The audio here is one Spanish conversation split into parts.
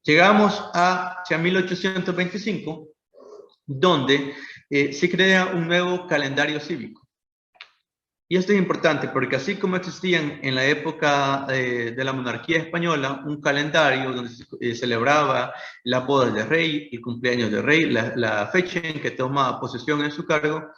Llegamos hacia 1825, donde se crea un nuevo calendario cívico. Y esto es importante porque así como existían en la época de la monarquía española un calendario donde se celebraba la boda del rey, el cumpleaños del rey, la fecha en que toma posesión en su cargo,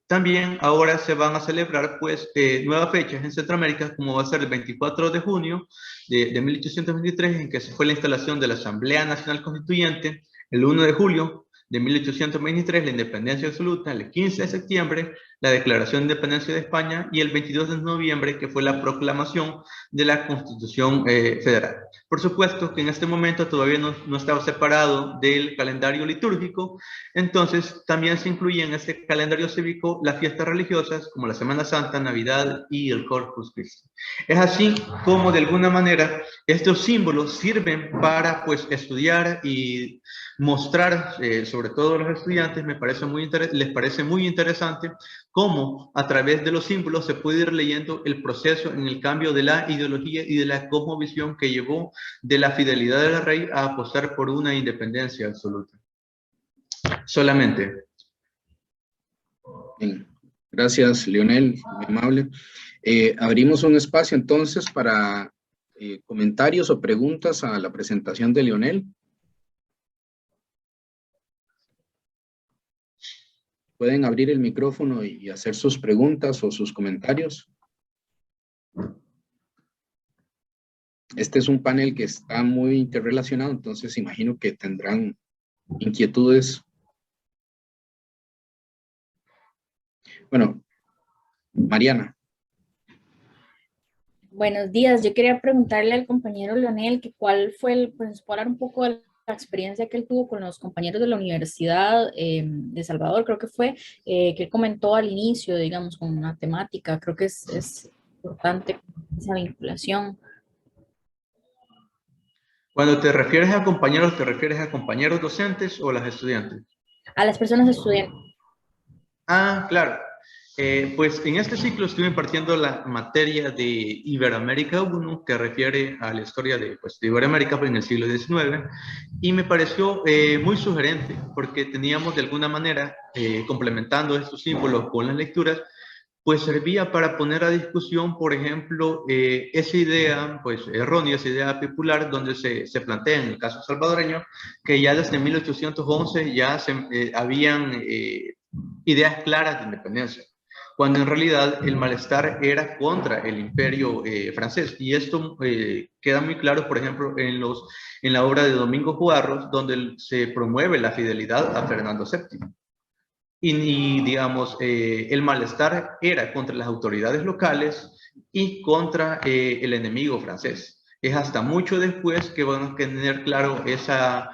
también ahora se van a celebrar pues nuevas fechas en Centroamérica, como va a ser el 24 de junio de 1823, en que se fue la instalación de la Asamblea Nacional Constituyente, el 1 de julio de 1823, la independencia absoluta, el 15 de septiembre, la Declaración de Independencia de España, y el 22 de noviembre, que fue la proclamación de la Constitución Federal. Por supuesto que en este momento todavía no estaba separado del calendario litúrgico, entonces también se incluye en este calendario cívico las fiestas religiosas como la Semana Santa, Navidad y el Corpus Christi. Es así como de alguna manera estos símbolos sirven para pues estudiar y mostrar, sobre todo a los estudiantes, les parece muy interesante cómo a través de los símbolos se puede ir leyendo el proceso en el cambio de la ideología y de la cosmovisión que llevó de la fidelidad del rey a apostar por una independencia absoluta. Solamente. Bien. Gracias, Leonel, muy amable. Abrimos un espacio entonces para comentarios o preguntas a la presentación de Leonel. Pueden abrir el micrófono y hacer sus preguntas o sus comentarios. Este es un panel que está muy interrelacionado, entonces imagino que tendrán inquietudes. Bueno, Mariana. Buenos días, yo quería preguntarle al compañero Leonel que cuál fue pues hablar un poco de la experiencia que él tuvo con los compañeros de la Universidad de Salvador, creo que fue, que él comentó al inicio, digamos, con una temática, creo que es importante esa vinculación. Cuando te refieres a compañeros, ¿te refieres a compañeros docentes o a las estudiantes? A las personas estudiantes. Ah, claro. Pues en este ciclo estuve impartiendo la materia de Iberoamérica 1, que refiere a la historia de Iberoamérica en el siglo XIX, y me pareció muy sugerente, porque teníamos de alguna manera, complementando estos símbolos con las lecturas, pues servía para poner a discusión, por ejemplo, esa idea, pues errónea, esa idea popular, donde se plantea en el caso salvadoreño, que ya desde 1811 ya habían ideas claras de independencia, cuando en realidad el malestar era contra el imperio francés. Y esto queda muy claro, por ejemplo, en la obra de Domingo Juarros, donde se promueve la fidelidad a Fernando VII. Y digamos, el malestar era contra las autoridades locales y contra el enemigo francés. Es hasta mucho después que van a tener claro esas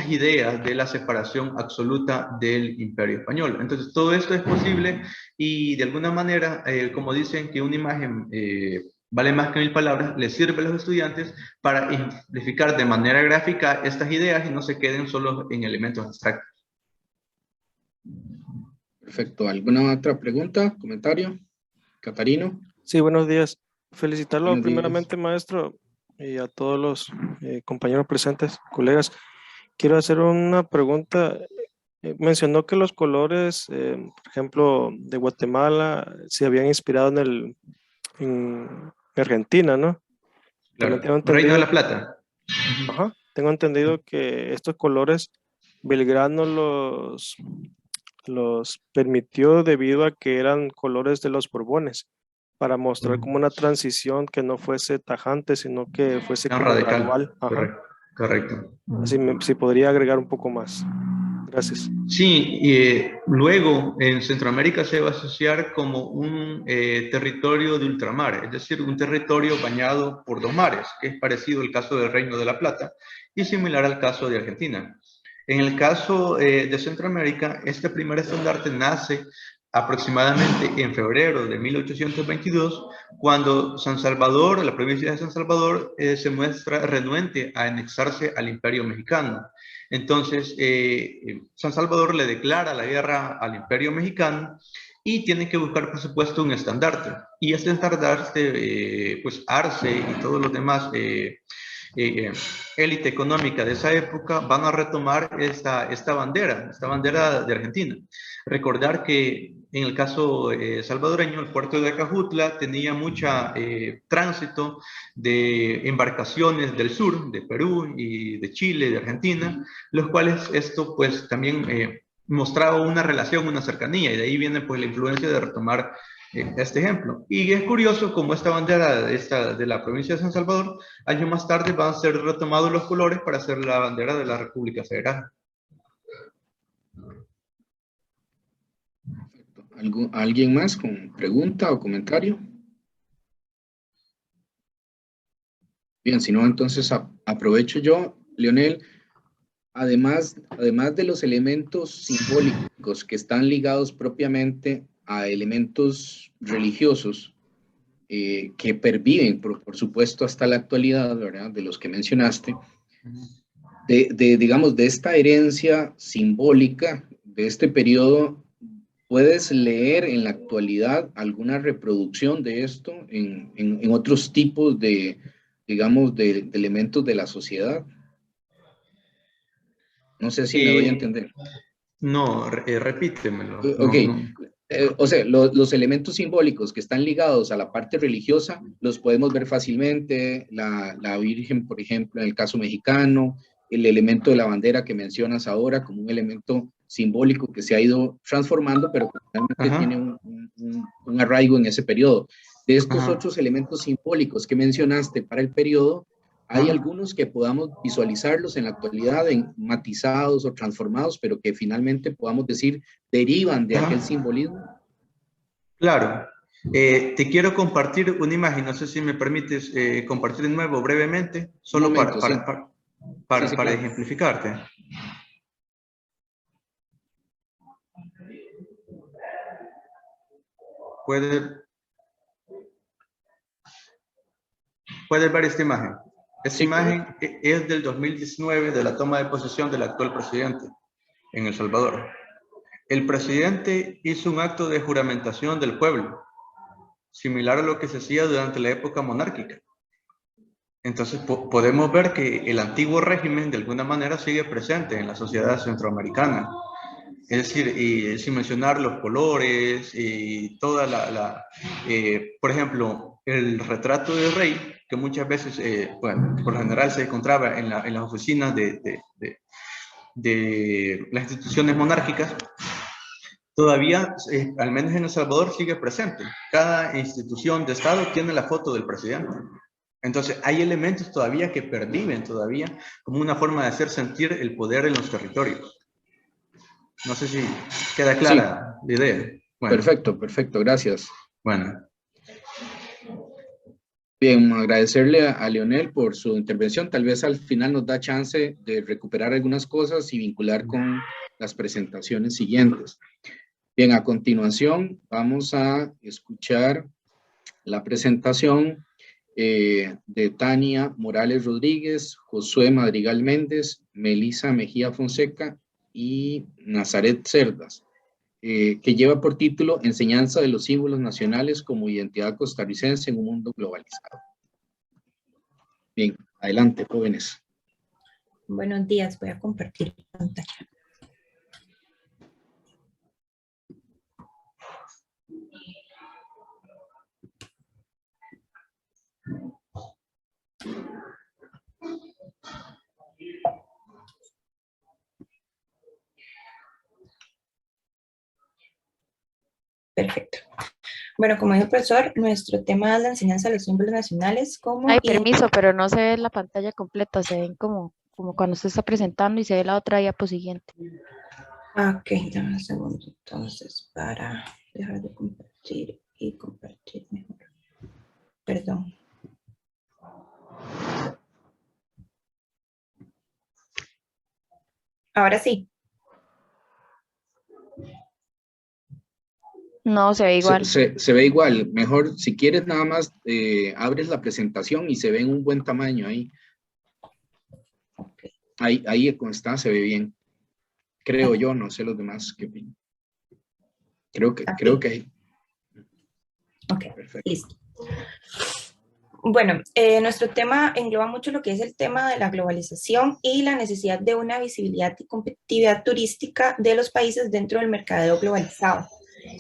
ideas de la separación absoluta del imperio español. Entonces, todo esto es posible y de alguna manera, como dicen que una imagen vale más que 1000 palabras, les sirve a los estudiantes para ejemplificar de manera gráfica estas ideas y no se queden solo en elementos abstractos. Perfecto. ¿Alguna otra pregunta, comentario? Catarino. Sí, buenos días. Felicitarlo Buenos primeramente, días. maestro, y a todos los compañeros presentes, colegas. Quiero hacer una pregunta. Mencionó que los colores, por ejemplo, de Guatemala, se habían inspirado en Argentina, ¿no? Claro. Tengo Reino de entendido, la Plata. ajá, tengo entendido que estos colores Belgrano los permitió debido a que eran colores de los Borbones, para mostrar como una transición que no fuese tajante, sino que fuese Tan como radical. gradual. Ajá. Correcto. Correcto. Así si podría agregar un poco más. Gracias. Sí, y luego en Centroamérica se va a asociar como un territorio de ultramar, es decir, un territorio bañado por dos mares, que es parecido al caso del Reino de la Plata y similar al caso de Argentina. En el caso de Centroamérica, este primer estandarte nace aproximadamente en febrero de 1822, cuando San Salvador, la provincia de San Salvador, se muestra renuente a anexarse al Imperio Mexicano. Entonces, San Salvador le declara la guerra al Imperio Mexicano y tiene que buscar, por supuesto, un estandarte. Y este estandarte, pues Arce y todos los demás élite económica de esa época van a retomar esta bandera de Argentina. Recordar que en el caso salvadoreño, el puerto de Acajutla tenía mucha tránsito de embarcaciones del sur, de Perú y de Chile, de Argentina, los cuales esto pues también mostraba una relación, una cercanía, y de ahí viene pues la influencia de retomar este ejemplo. Y es curioso como esta bandera de la provincia de San Salvador, años más tarde van a ser retomados los colores para hacer la bandera de la República Federal. ¿Alguien más con pregunta o comentario? Bien, si no, entonces aprovecho yo, Leonel. Además de los elementos simbólicos que están ligados propiamente a elementos religiosos que perviven, por supuesto, hasta la actualidad, ¿verdad? De los que mencionaste, digamos, de esta herencia simbólica de este periodo, ¿puedes leer en la actualidad alguna reproducción de esto en otros tipos de, digamos, de elementos de la sociedad? No sé si me doy a entender. No, repítemelo. Ok. No. O sea, los elementos simbólicos que están ligados a la parte religiosa los podemos ver fácilmente. La Virgen, por ejemplo, en el caso mexicano, el elemento de la bandera que mencionas ahora como un elemento simbólico que se ha ido transformando, pero que realmente tiene un arraigo en ese periodo. De estos otros elementos simbólicos que mencionaste para el periodo, hay algunos que podamos visualizarlos en la actualidad en matizados o transformados, pero que finalmente podamos decir derivan de aquel simbolismo. Claro. Te quiero compartir una imagen, no sé si me permites compartir de nuevo brevemente, solo momento, para ejemplificarte. Puedes ver esta imagen. Esta imagen es del 2019, de la toma de posesión del actual presidente en El Salvador. El presidente hizo un acto de juramentación del pueblo, similar a lo que se hacía durante la época monárquica. Entonces podemos ver que el antiguo régimen de alguna manera sigue presente en la sociedad centroamericana. Es decir, y sin mencionar los colores y toda por ejemplo, el retrato del rey, que muchas veces, bueno, por lo general se encontraba en las oficinas de las instituciones monárquicas, todavía, al menos en El Salvador, sigue presente. Cada institución de Estado tiene la foto del presidente. Entonces, hay elementos todavía que perviven todavía como una forma de hacer sentir el poder en los territorios. No sé si queda clara la idea. Bueno. Perfecto, gracias. Bueno. Bien, agradecerle a Leonel por su intervención. Tal vez al final nos da chance de recuperar algunas cosas y vincular con las presentaciones siguientes. Bien, a continuación vamos a escuchar la presentación de Tania Morales Rodríguez, Josué Madrigal Méndez, Melissa Mejía Fonseca y Nazaret Cerdas, que lleva por título Enseñanza de los símbolos nacionales como identidad costarricense en un mundo globalizado. Bien, adelante, jóvenes. Buenos días, voy a compartir pantalla. Perfecto. Bueno, como dijo el profesor, nuestro tema es la enseñanza de los símbolos nacionales como... Ay, permiso, pero no se ve la pantalla completa, se ven como cuando usted está presentando y se ve la otra diapo siguiente. Ok, dame un segundo entonces para dejar de compartir y compartir mejor. Perdón. Ahora sí. No, se ve igual. Se ve igual. Mejor, si quieres, nada más abres la presentación y se ve en un buen tamaño ahí. Okay. Ahí como está, se ve bien. Creo yo, no sé los demás qué opinan. Creo que ahí. Ok, perfecto. Listo. Bueno, nuestro tema engloba mucho lo que es el tema de la globalización y la necesidad de una visibilidad y competitividad turística de los países dentro del mercadeo globalizado.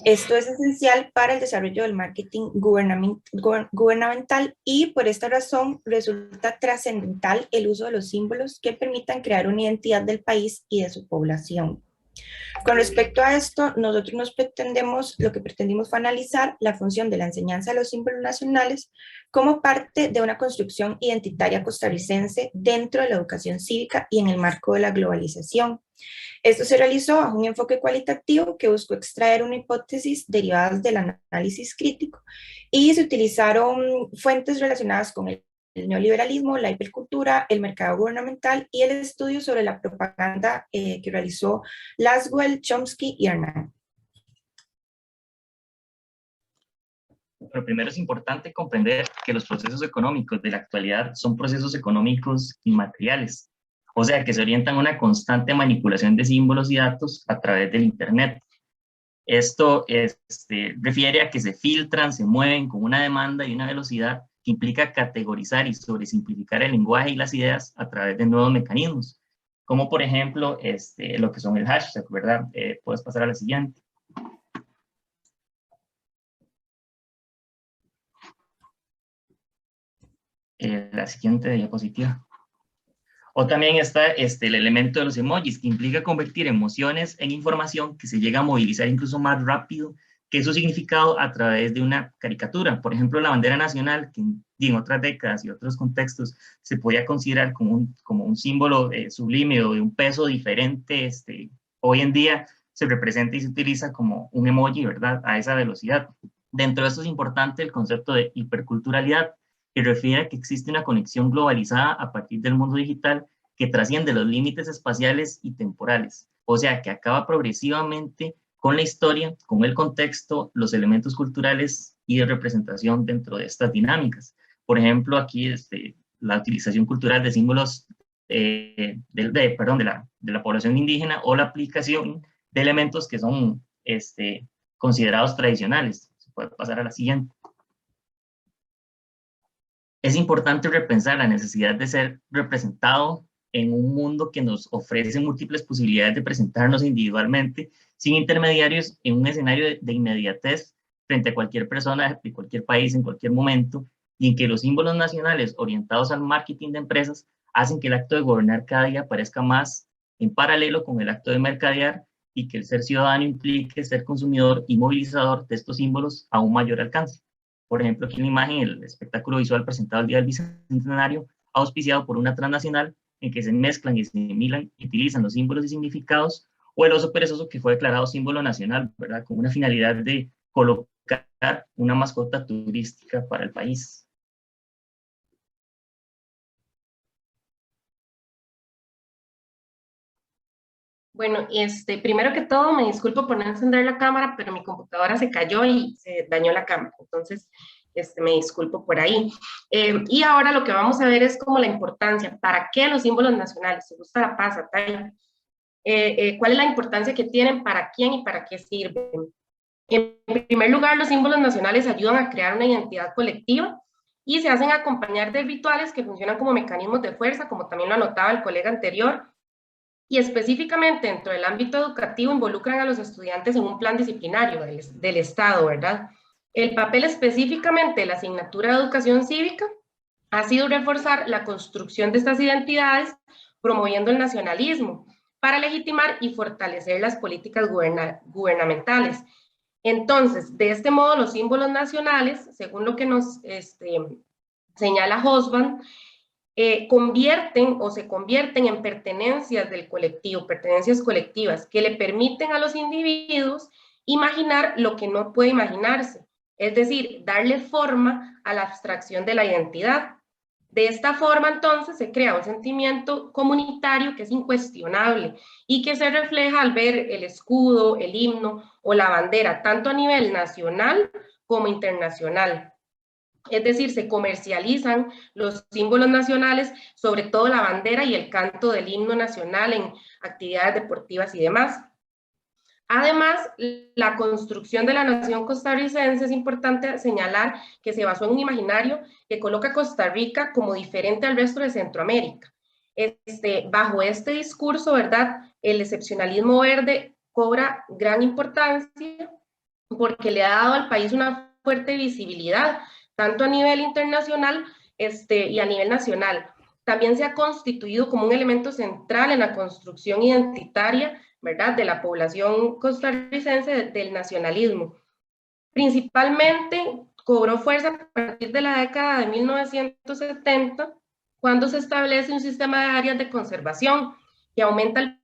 Esto es esencial para el desarrollo del marketing gubernamental y por esta razón resulta trascendental el uso de los símbolos que permitan crear una identidad del país y de su población. Con respecto a esto, nosotros lo que pretendimos fue analizar la función de la enseñanza de los símbolos nacionales como parte de una construcción identitaria costarricense dentro de la educación cívica y en el marco de la globalización. Esto se realizó bajo un enfoque cualitativo que buscó extraer una hipótesis derivadas del análisis crítico y se utilizaron fuentes relacionadas con el neoliberalismo, la hipercultura, el mercado gubernamental y el estudio sobre la propaganda que realizó Laswell, Chomsky y Hernán. Pero primero es importante comprender que los procesos económicos de la actualidad son procesos económicos inmateriales, o sea, que se orientan a una constante manipulación de símbolos y datos a través del Internet. Esto refiere a que se filtran, se mueven con una demanda y una velocidad que implica categorizar y sobresimplificar el lenguaje y las ideas a través de nuevos mecanismos, como por ejemplo lo que son el hashtag, ¿verdad? Puedes pasar a la siguiente. La siguiente diapositiva. O también está el elemento de los emojis, que implica convertir emociones en información que se llega a movilizar incluso más rápido que su significado a través de una caricatura. Por ejemplo, la bandera nacional, que en otras décadas y otros contextos se podía considerar como un símbolo sublime o de un peso diferente, hoy en día se representa y se utiliza como un emoji, ¿verdad? A esa velocidad. Dentro de esto es importante el concepto de hiperculturalidad, que refiere a que existe una conexión globalizada a partir del mundo digital que trasciende los límites espaciales y temporales, o sea, que acaba progresivamente con la historia, con el contexto, los elementos culturales y de representación dentro de estas dinámicas. Por ejemplo, aquí la utilización cultural de símbolos de la población indígena o la aplicación de elementos que son considerados tradicionales. Se puede pasar a la siguiente. Es importante repensar la necesidad de ser representado en un mundo que nos ofrece múltiples posibilidades de presentarnos individualmente, sin intermediarios, en un escenario de inmediatez frente a cualquier persona de cualquier país en cualquier momento, y en que los símbolos nacionales orientados al marketing de empresas hacen que el acto de gobernar cada día parezca más en paralelo con el acto de mercadear, y que el ser ciudadano implique ser consumidor y movilizador de estos símbolos a un mayor alcance. Por ejemplo, aquí en la imagen, el espectáculo visual presentado el día del Bicentenario, auspiciado por una transnacional, en que se mezclan y asimilan y utilizan los símbolos y significados, o el oso perezoso, que fue declarado símbolo nacional, ¿verdad? Con una finalidad de colocar una mascota turística para el país. Bueno, primero que todo me disculpo por no encender la cámara, pero mi computadora se cayó y se dañó la cámara, entonces me disculpo por ahí. Y ahora lo que vamos a ver es como la importancia, ¿para qué los símbolos nacionales? ¿Se gusta la paz, Atay? ¿Cuál es la importancia que tienen, para quién y para qué sirven? En primer lugar, los símbolos nacionales ayudan a crear una identidad colectiva y se hacen acompañar de rituales que funcionan como mecanismos de fuerza, como también lo anotaba el colega anterior, y específicamente dentro del ámbito educativo involucran a los estudiantes en un plan disciplinario del Estado, ¿verdad? El papel específicamente de la asignatura de educación cívica ha sido reforzar la construcción de estas identidades, promoviendo el nacionalismo, para legitimar y fortalecer las políticas gubernamentales. Entonces, de este modo, los símbolos nacionales, según lo que nos señala Hobsbawm, se convierten en pertenencias del colectivo, pertenencias colectivas, que le permiten a los individuos imaginar lo que no puede imaginarse, es decir, darle forma a la abstracción de la identidad. De esta forma, entonces, se crea un sentimiento comunitario que es incuestionable y que se refleja al ver el escudo, el himno o la bandera, tanto a nivel nacional como internacional. Es decir, se comercializan los símbolos nacionales, sobre todo la bandera y el canto del himno nacional en actividades deportivas y demás. Además, la construcción de la nación costarricense, es importante señalar que se basó en un imaginario que coloca a Costa Rica como diferente al resto de Centroamérica. Bajo este discurso, ¿verdad?, el excepcionalismo verde cobra gran importancia porque le ha dado al país una fuerte visibilidad, tanto a nivel internacional y a nivel nacional. También se ha constituido como un elemento central en la construcción identitaria, ¿verdad?, de la población costarricense del nacionalismo. Principalmente cobró fuerza a partir de la década de 1970, cuando se establece un sistema de áreas de conservación que aumenta el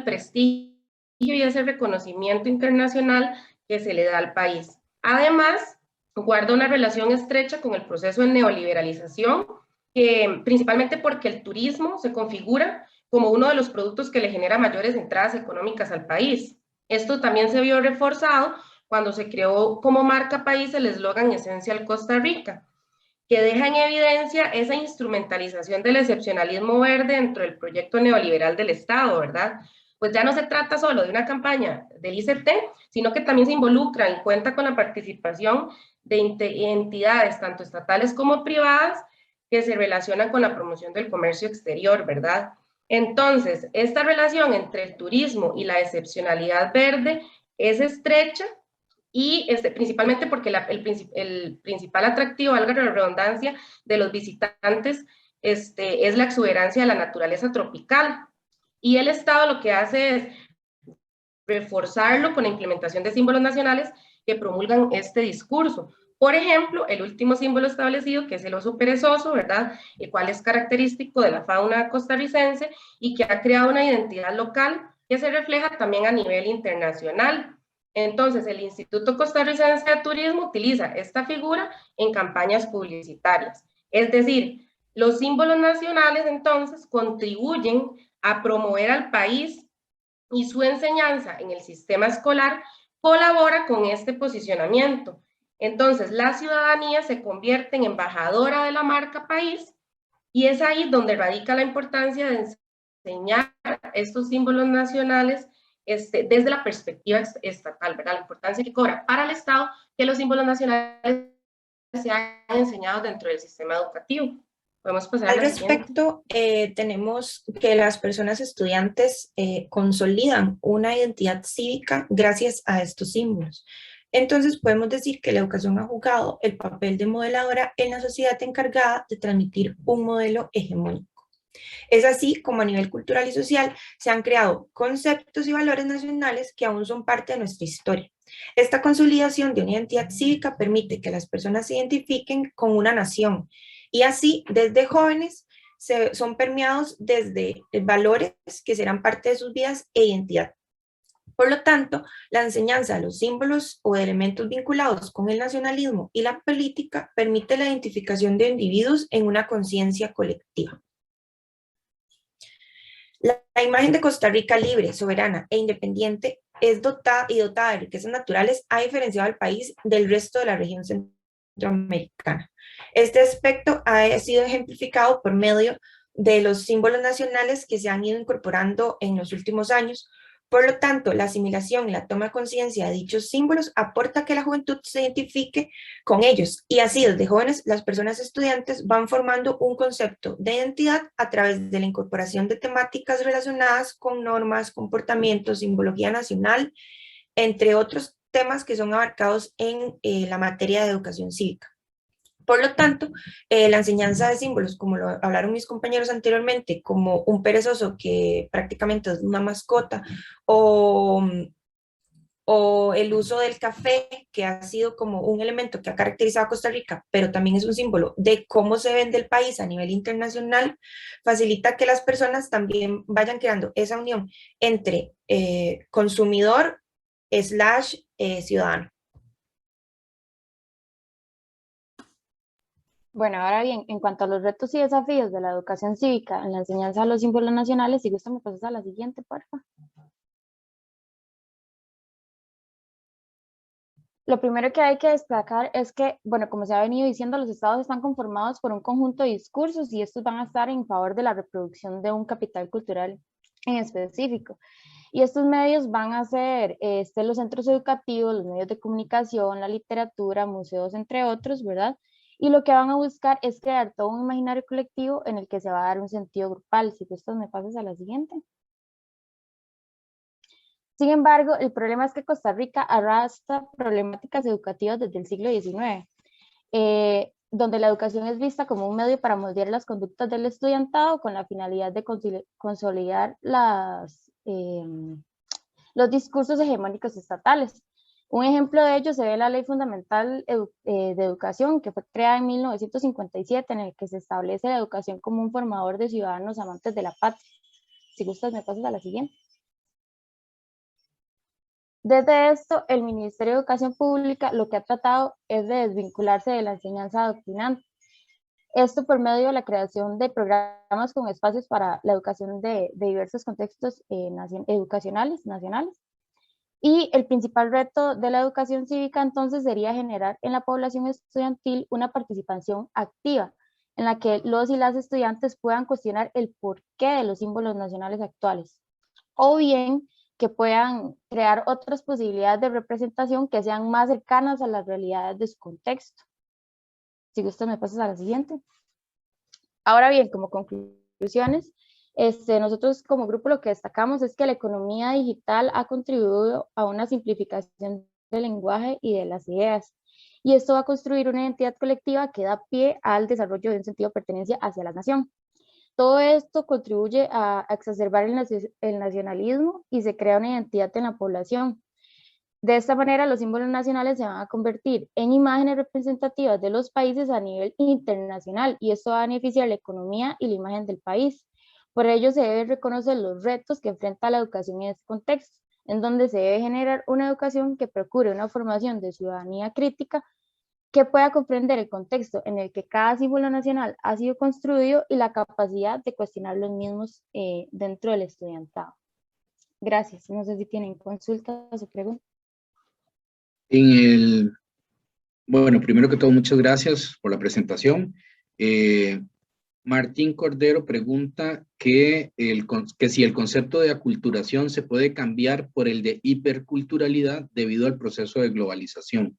prestigio y ese reconocimiento internacional que se le da al país. Además, guarda una relación estrecha con el proceso de neoliberalización, principalmente porque el turismo se configura como uno de los productos que le genera mayores entradas económicas al país. Esto también se vio reforzado cuando se creó como marca país el eslogan Esencial Costa Rica, que deja en evidencia esa instrumentalización del excepcionalismo verde dentro del proyecto neoliberal del Estado, ¿verdad? Pues ya no se trata solo de una campaña del ICT, sino que también se involucra y cuenta con la participación de entidades tanto estatales como privadas que se relacionan con la promoción del comercio exterior, ¿verdad? Entonces, esta relación entre el turismo y la excepcionalidad verde es estrecha y principalmente porque el principal atractivo, valga la redundancia, de los visitantes es la exuberancia de la naturaleza tropical. Y el Estado lo que hace es reforzarlo con la implementación de símbolos nacionales que promulgan este discurso. Por ejemplo, el último símbolo establecido, que es el oso perezoso, ¿verdad?, el cual es característico de la fauna costarricense y que ha creado una identidad local que se refleja también a nivel internacional. Entonces, el Instituto Costarricense de Turismo utiliza esta figura en campañas publicitarias. Es decir, los símbolos nacionales, entonces, contribuyen a promover al país y su enseñanza en el sistema escolar colabora con este posicionamiento. Entonces, la ciudadanía se convierte en embajadora de la marca país y es ahí donde radica la importancia de enseñar estos símbolos nacionales desde la perspectiva estatal, ¿verdad? La importancia que cobra para el Estado que los símbolos nacionales sean enseñados dentro del sistema educativo. Podemos pasar al respecto, tenemos que las personas estudiantes consolidan una identidad cívica gracias a estos símbolos. Entonces podemos decir que la educación ha jugado el papel de modeladora en la sociedad encargada de transmitir un modelo hegemónico. Es así como a nivel cultural y social se han creado conceptos y valores nacionales que aún son parte de nuestra historia. Esta consolidación de una identidad cívica permite que las personas se identifiquen con una nación y así desde jóvenes son permeados desde valores que serán parte de sus vidas e identidad. Por lo tanto, la enseñanza de los símbolos o elementos vinculados con el nacionalismo y la política permite la identificación de individuos en una conciencia colectiva. La imagen de Costa Rica libre, soberana e independiente es dotada de riquezas naturales, ha diferenciado al país del resto de la región centroamericana. Este aspecto ha sido ejemplificado por medio de los símbolos nacionales que se han ido incorporando en los últimos años. Por lo tanto, la asimilación y la toma de conciencia de dichos símbolos aporta a que la juventud se identifique con ellos y así desde jóvenes las personas estudiantes van formando un concepto de identidad a través de la incorporación de temáticas relacionadas con normas, comportamientos, simbología nacional, entre otros temas que son abarcados en la materia de educación cívica. Por lo tanto, la enseñanza de símbolos, como lo hablaron mis compañeros anteriormente, como un perezoso que prácticamente es una mascota, o el uso del café, que ha sido como un elemento que ha caracterizado a Costa Rica, pero también es un símbolo de cómo se vende el país a nivel internacional, facilita que las personas también vayan creando esa unión entre consumidor / ciudadano. Bueno, ahora bien, en cuanto a los retos y desafíos de la educación cívica en la enseñanza de los símbolos nacionales, si gusta me pasas a la siguiente, por favor. Lo primero que hay que destacar es que, bueno, como se ha venido diciendo, los estados están conformados por un conjunto de discursos y estos van a estar en favor de la reproducción de un capital cultural en específico. Y estos medios van a ser los centros educativos, los medios de comunicación, la literatura, museos, entre otros, ¿verdad? Y lo que van a buscar es crear todo un imaginario colectivo en el que se va a dar un sentido grupal. Si gustas, me pasas a la siguiente. Sin embargo, el problema es que Costa Rica arrastra problemáticas educativas desde el siglo XIX, donde la educación es vista como un medio para moldear las conductas del estudiantado con la finalidad de consolidar los discursos hegemónicos estatales. Un ejemplo de ello se ve en la Ley Fundamental de Educación, que fue creada en 1957, en el que se establece la educación como un formador de ciudadanos amantes de la patria. Si gustas, me pasas a la siguiente. Desde esto, el Ministerio de Educación Pública lo que ha tratado es de desvincularse de la enseñanza adoctrinante. Esto por medio de la creación de programas con espacios para la educación de diversos contextos educacionales nacionales. Y el principal reto de la educación cívica entonces sería generar en la población estudiantil una participación activa, en la que los y las estudiantes puedan cuestionar el porqué de los símbolos nacionales actuales, o bien que puedan crear otras posibilidades de representación que sean más cercanas a las realidades de su contexto. Si gustas, me pasas a la siguiente. Ahora bien, como conclusiones, nosotros como grupo lo que destacamos es que la economía digital ha contribuido a una simplificación del lenguaje y de las ideas. Y esto va a construir una identidad colectiva que da pie al desarrollo de un sentido de pertenencia hacia la nación. Todo esto contribuye a exacerbar el nacionalismo y se crea una identidad en la población. De esta manera, los símbolos nacionales se van a convertir en imágenes representativas de los países a nivel internacional y esto va a beneficiar la economía y la imagen del país. Por ello, se deben reconocer los retos que enfrenta la educación en este contexto, en donde se debe generar una educación que procure una formación de ciudadanía crítica que pueda comprender el contexto en el que cada símbolo nacional ha sido construido y la capacidad de cuestionar los mismos dentro del estudiantado. Gracias. No sé si tienen consultas o preguntas. Bueno, primero que todo, muchas gracias por la presentación. Martín Cordero pregunta que si el concepto de aculturación se puede cambiar por el de hiperculturalidad debido al proceso de globalización.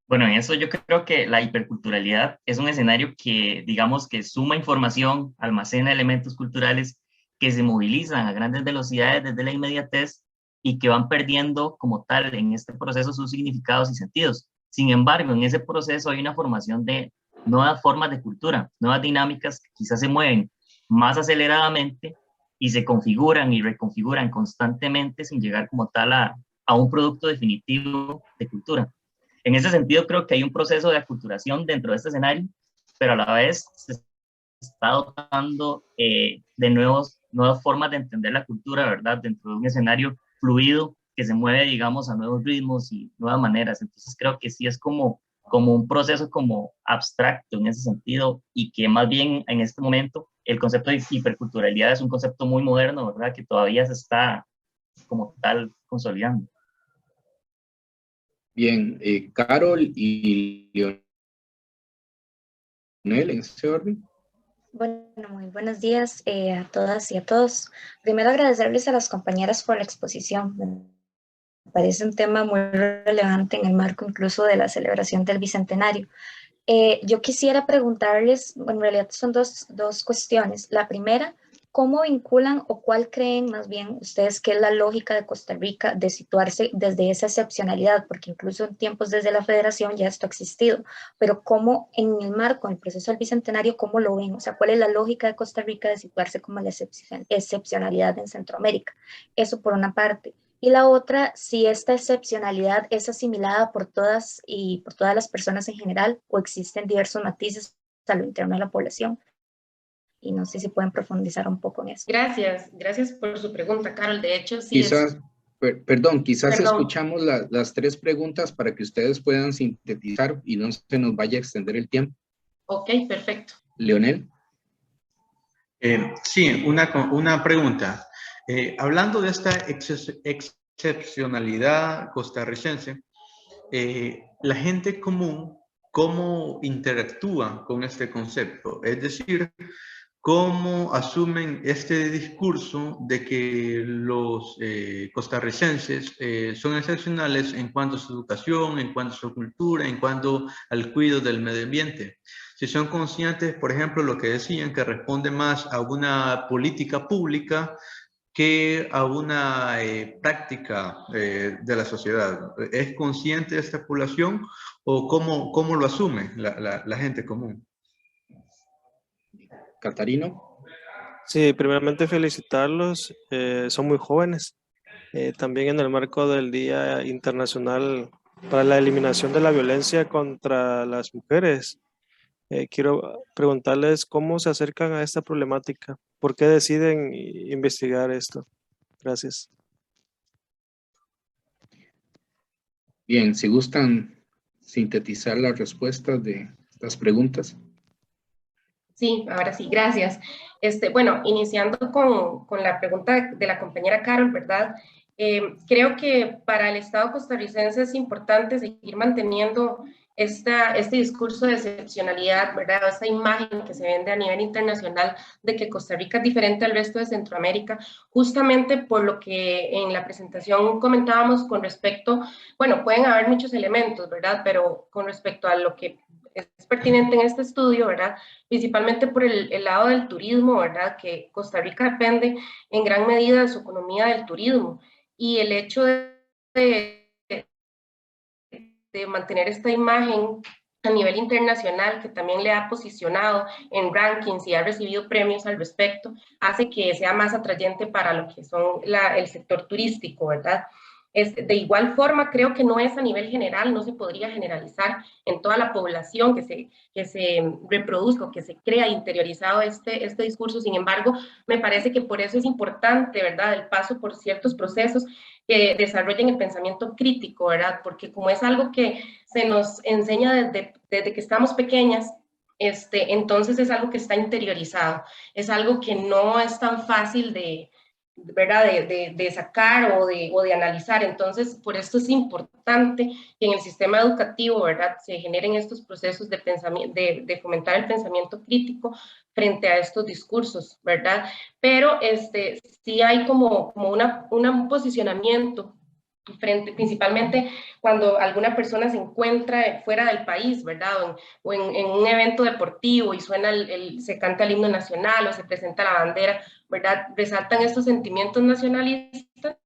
Bueno, en eso yo creo que la hiperculturalidad es un escenario que, digamos, que suma información, almacena elementos culturales que se movilizan a grandes velocidades desde la inmediatez y que van perdiendo como tal en este proceso sus significados y sentidos. Sin embargo, en ese proceso hay una formación de nuevas formas de cultura, nuevas dinámicas que quizás se mueven más aceleradamente y se configuran y reconfiguran constantemente sin llegar como tal a un producto definitivo de cultura. En ese sentido, creo que hay un proceso de aculturación dentro de este escenario, pero a la vez se está dotando de nuevas formas de entender la cultura, ¿verdad? Dentro de un escenario fluido que se mueve, digamos, a nuevos ritmos y nuevas maneras. Entonces, creo que sí es como un proceso como abstracto en ese sentido y que más bien en este momento el concepto de hiperculturalidad es un concepto muy moderno, ¿verdad? Que todavía se está como tal consolidando. Bien, Carol y Leonel, en ese orden. Bueno, muy buenos días a todas y a todos. Primero agradecerles a las compañeras por la exposición. Me parece un tema muy relevante en el marco incluso de la celebración del Bicentenario. Yo quisiera preguntarles, bueno, en realidad son dos cuestiones. La primera, ¿cómo vinculan o cuál creen más bien ustedes que es la lógica de Costa Rica de situarse desde esa excepcionalidad? Porque incluso en tiempos desde la federación ya esto ha existido, pero ¿cómo en el marco del proceso del Bicentenario, cómo lo ven? O sea, ¿cuál es la lógica de Costa Rica de situarse como la excepcionalidad en Centroamérica? Eso por una parte. Y la otra, si esta excepcionalidad es asimilada por todas y por todas las personas en general o existen diversos matices a lo interno de la población. Y no sé si pueden profundizar un poco en eso. Gracias por su pregunta, Carol. De hecho, sí quizás, quizás Perdón. escuchamos las tres preguntas para que ustedes puedan sintetizar y no se nos vaya a extender el tiempo. Ok, perfecto. Leonel. Sí, una pregunta. Hablando de esta excepcionalidad costarricense, la gente común, ¿cómo interactúa con este concepto? Es decir, ¿cómo asumen este discurso de que los costarricenses son excepcionales en cuanto a su educación, en cuanto a su cultura, en cuanto al cuidado del medio ambiente? Si son conscientes, por ejemplo, lo que decían, que responde más a una política pública que a una práctica de la sociedad. ¿Es consciente de esta población o cómo lo asume la gente común? Catarino. Sí, primeramente felicitarlos, son muy jóvenes. También en el marco del Día Internacional para la Eliminación de la Violencia contra las Mujeres, quiero preguntarles cómo se acercan a esta problemática, por qué deciden investigar esto. Gracias. Bien, si gustan sintetizar las respuestas de las preguntas. Sí, ahora sí, gracias. Bueno, iniciando con la pregunta de la compañera Carol, ¿verdad? Creo que para el Estado costarricense es importante seguir manteniendo este discurso de excepcionalidad, ¿verdad? Esta imagen que se vende a nivel internacional de que Costa Rica es diferente al resto de Centroamérica, justamente por lo que en la presentación comentábamos con respecto, bueno, pueden haber muchos elementos, ¿verdad? Pero con respecto a lo que es pertinente en este estudio, ¿verdad? Principalmente por el lado del turismo, ¿verdad? Que Costa Rica depende en gran medida de su economía del turismo, y el hecho de mantener esta imagen a nivel internacional, que también le ha posicionado en rankings y ha recibido premios al respecto, hace que sea más atrayente para lo que son el sector turístico, ¿verdad? De igual forma, creo que no es a nivel general, no se podría generalizar en toda la población que se reproduzca, que se crea interiorizado este discurso. Sin embargo, me parece que por eso es importante, ¿verdad?, el paso por ciertos procesos que desarrollen el pensamiento crítico, ¿verdad? Porque como es algo que se nos enseña desde que estamos pequeñas, entonces es algo que está interiorizado, es algo que no es tan fácil ¿verdad? De sacar o de analizar. Entonces, por esto es importante que en el sistema educativo, ¿verdad?, se generen estos procesos de pensamiento, de fomentar el pensamiento crítico frente a estos discursos, ¿verdad? Pero sí hay como un posicionamiento principalmente cuando alguna persona se encuentra fuera del país, ¿verdad? O en un evento deportivo y se canta el himno nacional o se presenta la bandera, ¿verdad? Resaltan estos sentimientos nacionalistas,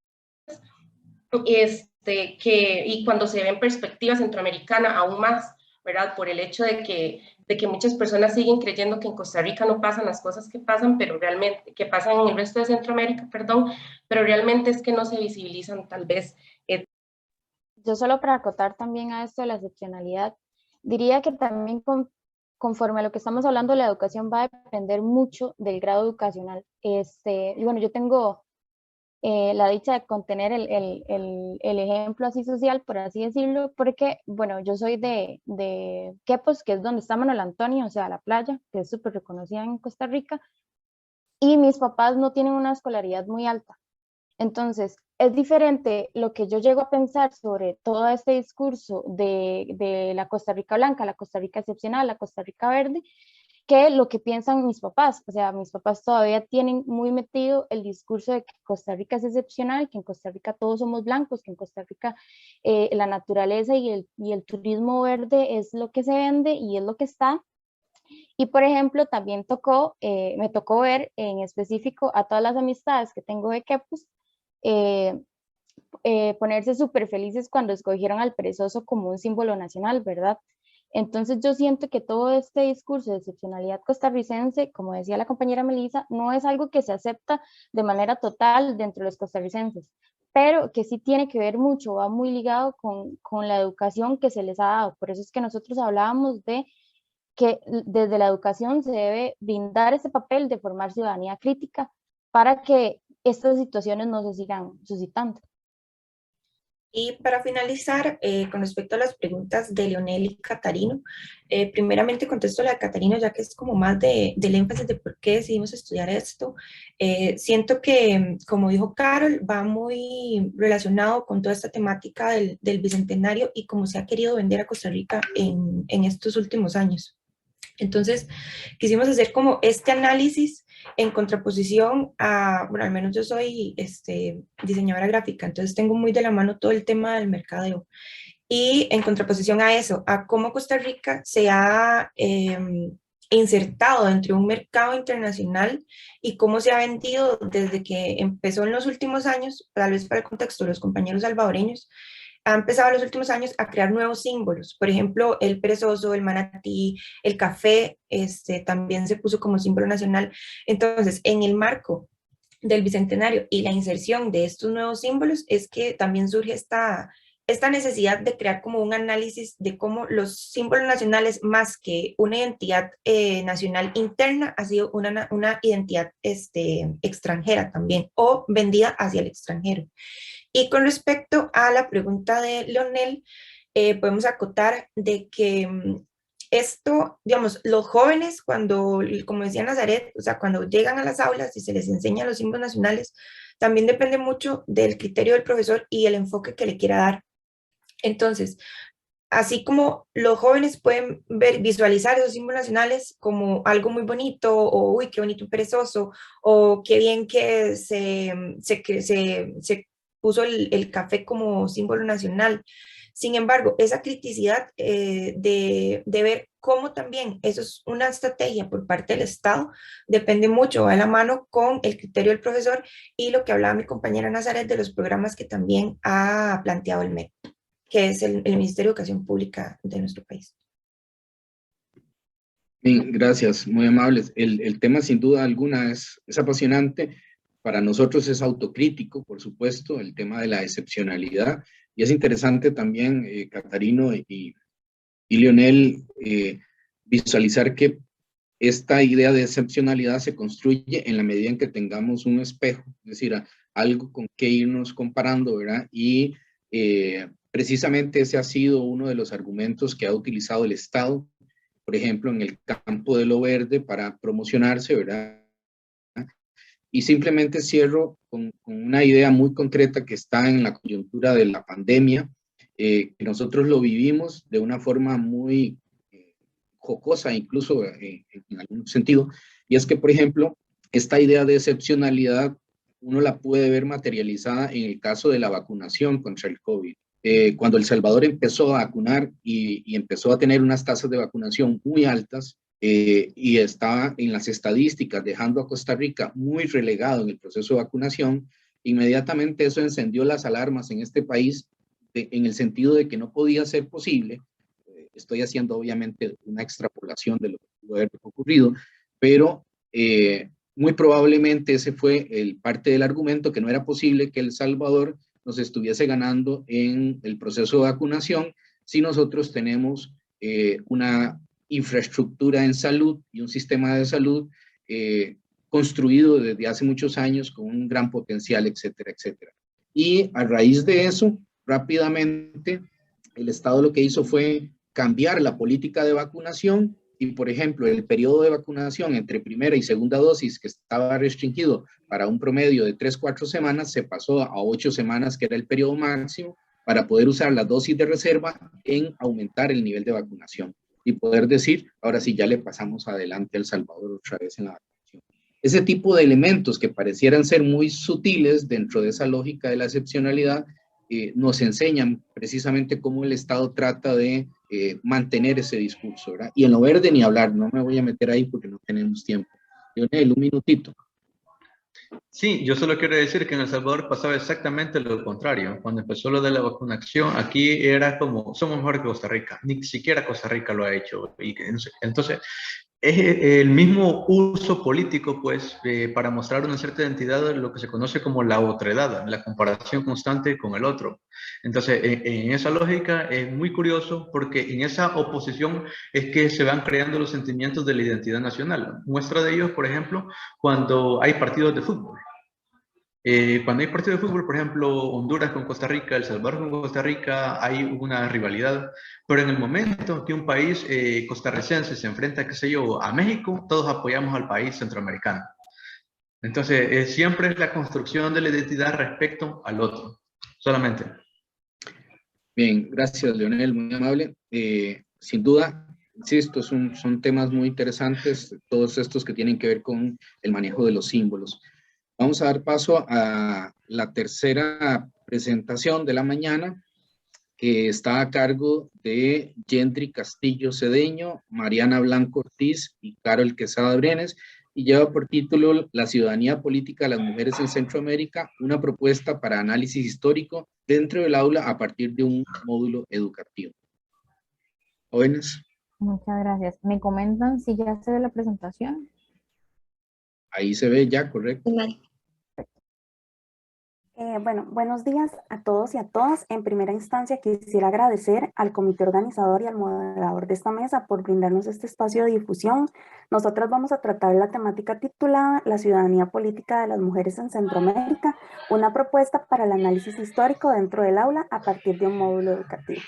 y cuando se ve en perspectiva centroamericana aún más, ¿verdad? Por el hecho de que muchas personas siguen creyendo que en Costa Rica no pasan las cosas que pasan, pero realmente, que pasan en el resto de Centroamérica, perdón, pero realmente es que no se visibilizan tal vez. Yo solo para acotar también a esto de la excepcionalidad, diría que también conforme a lo que estamos hablando, la educación va a depender mucho del grado educacional. Y bueno, yo tengo la dicha de contener el ejemplo así social, por así decirlo, porque, bueno, yo soy de Quepos, que es donde está Manuel Antonio, o sea, la playa, que es súper reconocida en Costa Rica, y mis papás no tienen una escolaridad muy alta. Entonces, es diferente lo que yo llego a pensar sobre todo este discurso de la Costa Rica blanca, la Costa Rica excepcional, la Costa Rica verde, que lo que piensan mis papás. O sea, mis papás todavía tienen muy metido el discurso de que Costa Rica es excepcional, que en Costa Rica todos somos blancos, que en Costa Rica la naturaleza y el turismo verde es lo que se vende y es lo que está. Y por ejemplo, también me tocó ver en específico a todas las amistades que tengo de Quepos, ponerse súper felices cuando escogieron al perezoso como un símbolo nacional, ¿verdad? Entonces yo siento que todo este discurso de excepcionalidad costarricense, como decía la compañera Melissa, no es algo que se acepta de manera total dentro de los costarricenses, pero que sí tiene que ver mucho, va muy ligado con la educación que se les ha dado. Por eso es que nosotros hablábamos de que desde la educación se debe brindar ese papel de formar ciudadanía crítica para que estas situaciones no se sigan suscitando. Y para finalizar, con respecto a las preguntas de Leonel y Catarino, primeramente contesto la de Catarino, ya que es como más del énfasis de por qué decidimos estudiar esto. Siento que, como dijo Carol, va muy relacionado con toda esta temática del Bicentenario y cómo se ha querido vender a Costa Rica en estos últimos años. Entonces, quisimos hacer como este análisis en contraposición a, bueno, al menos yo soy diseñadora gráfica, entonces tengo muy de la mano todo el tema del mercadeo. Y en contraposición a eso, a cómo Costa Rica se ha insertado dentro de un mercado internacional y cómo se ha vendido desde que empezó en los últimos años, tal vez para el contexto de los compañeros salvadoreños, ha empezado en los últimos años a crear nuevos símbolos. Por ejemplo, el perezoso, el manatí, el café, también se puso como símbolo nacional. Entonces, en el marco del Bicentenario y la inserción de estos nuevos símbolos es que también surge esta necesidad de crear como un análisis de cómo los símbolos nacionales, más que una identidad nacional interna, ha sido una identidad extranjera también, o vendida hacia el extranjero. Y con respecto a la pregunta de Leonel, podemos acotar de que esto, digamos, los jóvenes cuando, como decía Nazaret, o sea, cuando llegan a las aulas y se les enseña los símbolos nacionales, también depende mucho del criterio del profesor y el enfoque que le quiera dar. Entonces, así como los jóvenes pueden visualizar esos símbolos nacionales como algo muy bonito, o uy, qué bonito un perezoso, o qué bien que se puso el café como símbolo nacional. Sin embargo, esa criticidad de ver cómo también eso es una estrategia por parte del Estado, depende mucho, va de la mano con el criterio del profesor y lo que hablaba mi compañera Nazaret de los programas que también ha planteado el MEP, que es el Ministerio de Educación Pública de nuestro país. Bien, gracias, muy amables. El tema sin duda alguna es apasionante. Para nosotros es autocrítico, por supuesto, el tema de la excepcionalidad. Y es interesante también, Catarino y Leonel, visualizar que esta idea de excepcionalidad se construye en la medida en que tengamos un espejo, es decir, algo con que irnos comparando, ¿verdad? Y precisamente ese ha sido uno de los argumentos que ha utilizado el Estado, por ejemplo, en el campo de lo verde para promocionarse, ¿verdad? Y simplemente cierro con una idea muy concreta que está en la coyuntura de la pandemia, que nosotros lo vivimos de una forma muy jocosa, incluso en algún sentido, y es que, por ejemplo, esta idea de excepcionalidad uno la puede ver materializada en el caso de la vacunación contra el COVID. Cuando El Salvador empezó a vacunar y empezó a tener unas tasas de vacunación muy altas, y estaba en las estadísticas dejando a Costa Rica muy relegado en el proceso de vacunación, inmediatamente eso encendió las alarmas en este país en el sentido de que no podía ser posible. Estoy haciendo obviamente una extrapolación de lo que pudo haber ocurrido, pero muy probablemente ese fue parte del argumento, que no era posible que El Salvador nos estuviese ganando en el proceso de vacunación si nosotros tenemos una infraestructura en salud y un sistema de salud construido desde hace muchos años con un gran potencial, etcétera, etcétera. Y a raíz de eso, rápidamente, el Estado lo que hizo fue cambiar la política de vacunación y, por ejemplo, el periodo de vacunación entre primera y segunda dosis, que estaba restringido para un promedio de 3-4 semanas, se pasó a 8 semanas, que era el periodo máximo, para poder usar las dosis de reserva en aumentar el nivel de vacunación y poder decir, ahora sí ya le pasamos adelante a El Salvador otra vez en la vacunación. Ese tipo de elementos que parecieran ser muy sutiles dentro de esa lógica de la excepcionalidad, nos enseñan precisamente cómo el Estado trata de mantener ese discurso, ¿verdad? Y en lo verde ni hablar, no me voy a meter ahí porque no tenemos tiempo. Leonel, un minutito. Sí, yo solo quiero decir que en El Salvador pasaba exactamente lo contrario. Cuando empezó lo de la vacunación, aquí era como, somos mejor que Costa Rica. Ni siquiera Costa Rica lo ha hecho. Y entonces, es el mismo uso político, pues, para mostrar una cierta identidad de lo que se conoce como la otredad, la comparación constante con el otro. Entonces, en esa lógica es muy curioso porque en esa oposición es que se van creando los sentimientos de la identidad nacional. Muestra de ellos, por ejemplo, cuando hay partidos de fútbol. Cuando hay partidos de fútbol, por ejemplo, Honduras con Costa Rica, El Salvador con Costa Rica, hay una rivalidad, pero en el momento que un país costarricense se enfrenta, qué sé yo, a México, todos apoyamos al país centroamericano. Entonces, siempre es la construcción de la identidad respecto al otro, solamente. Bien, gracias Leonel, muy amable. Sin duda, insisto, son temas muy interesantes, todos estos que tienen que ver con el manejo de los símbolos. Vamos a dar paso a la tercera presentación de la mañana, que está a cargo de Yendri Castillo Cedeño, Mariana Blanco Ortiz y Carol Quesada Brenes, y lleva por título La ciudadanía política de las mujeres en Centroamérica, una propuesta para análisis histórico dentro del aula a partir de un módulo educativo. Jóvenes. Muchas gracias. ¿Me comentan si ya se ve la presentación? Ahí se ve ya, correcto. Bueno, buenos días a todos y a todas. En primera instancia quisiera agradecer al comité organizador y al moderador de esta mesa por brindarnos este espacio de difusión. Nosotras vamos a tratar la temática titulada La ciudadanía política de las mujeres en Centroamérica, una propuesta para el análisis histórico dentro del aula a partir de un módulo educativo.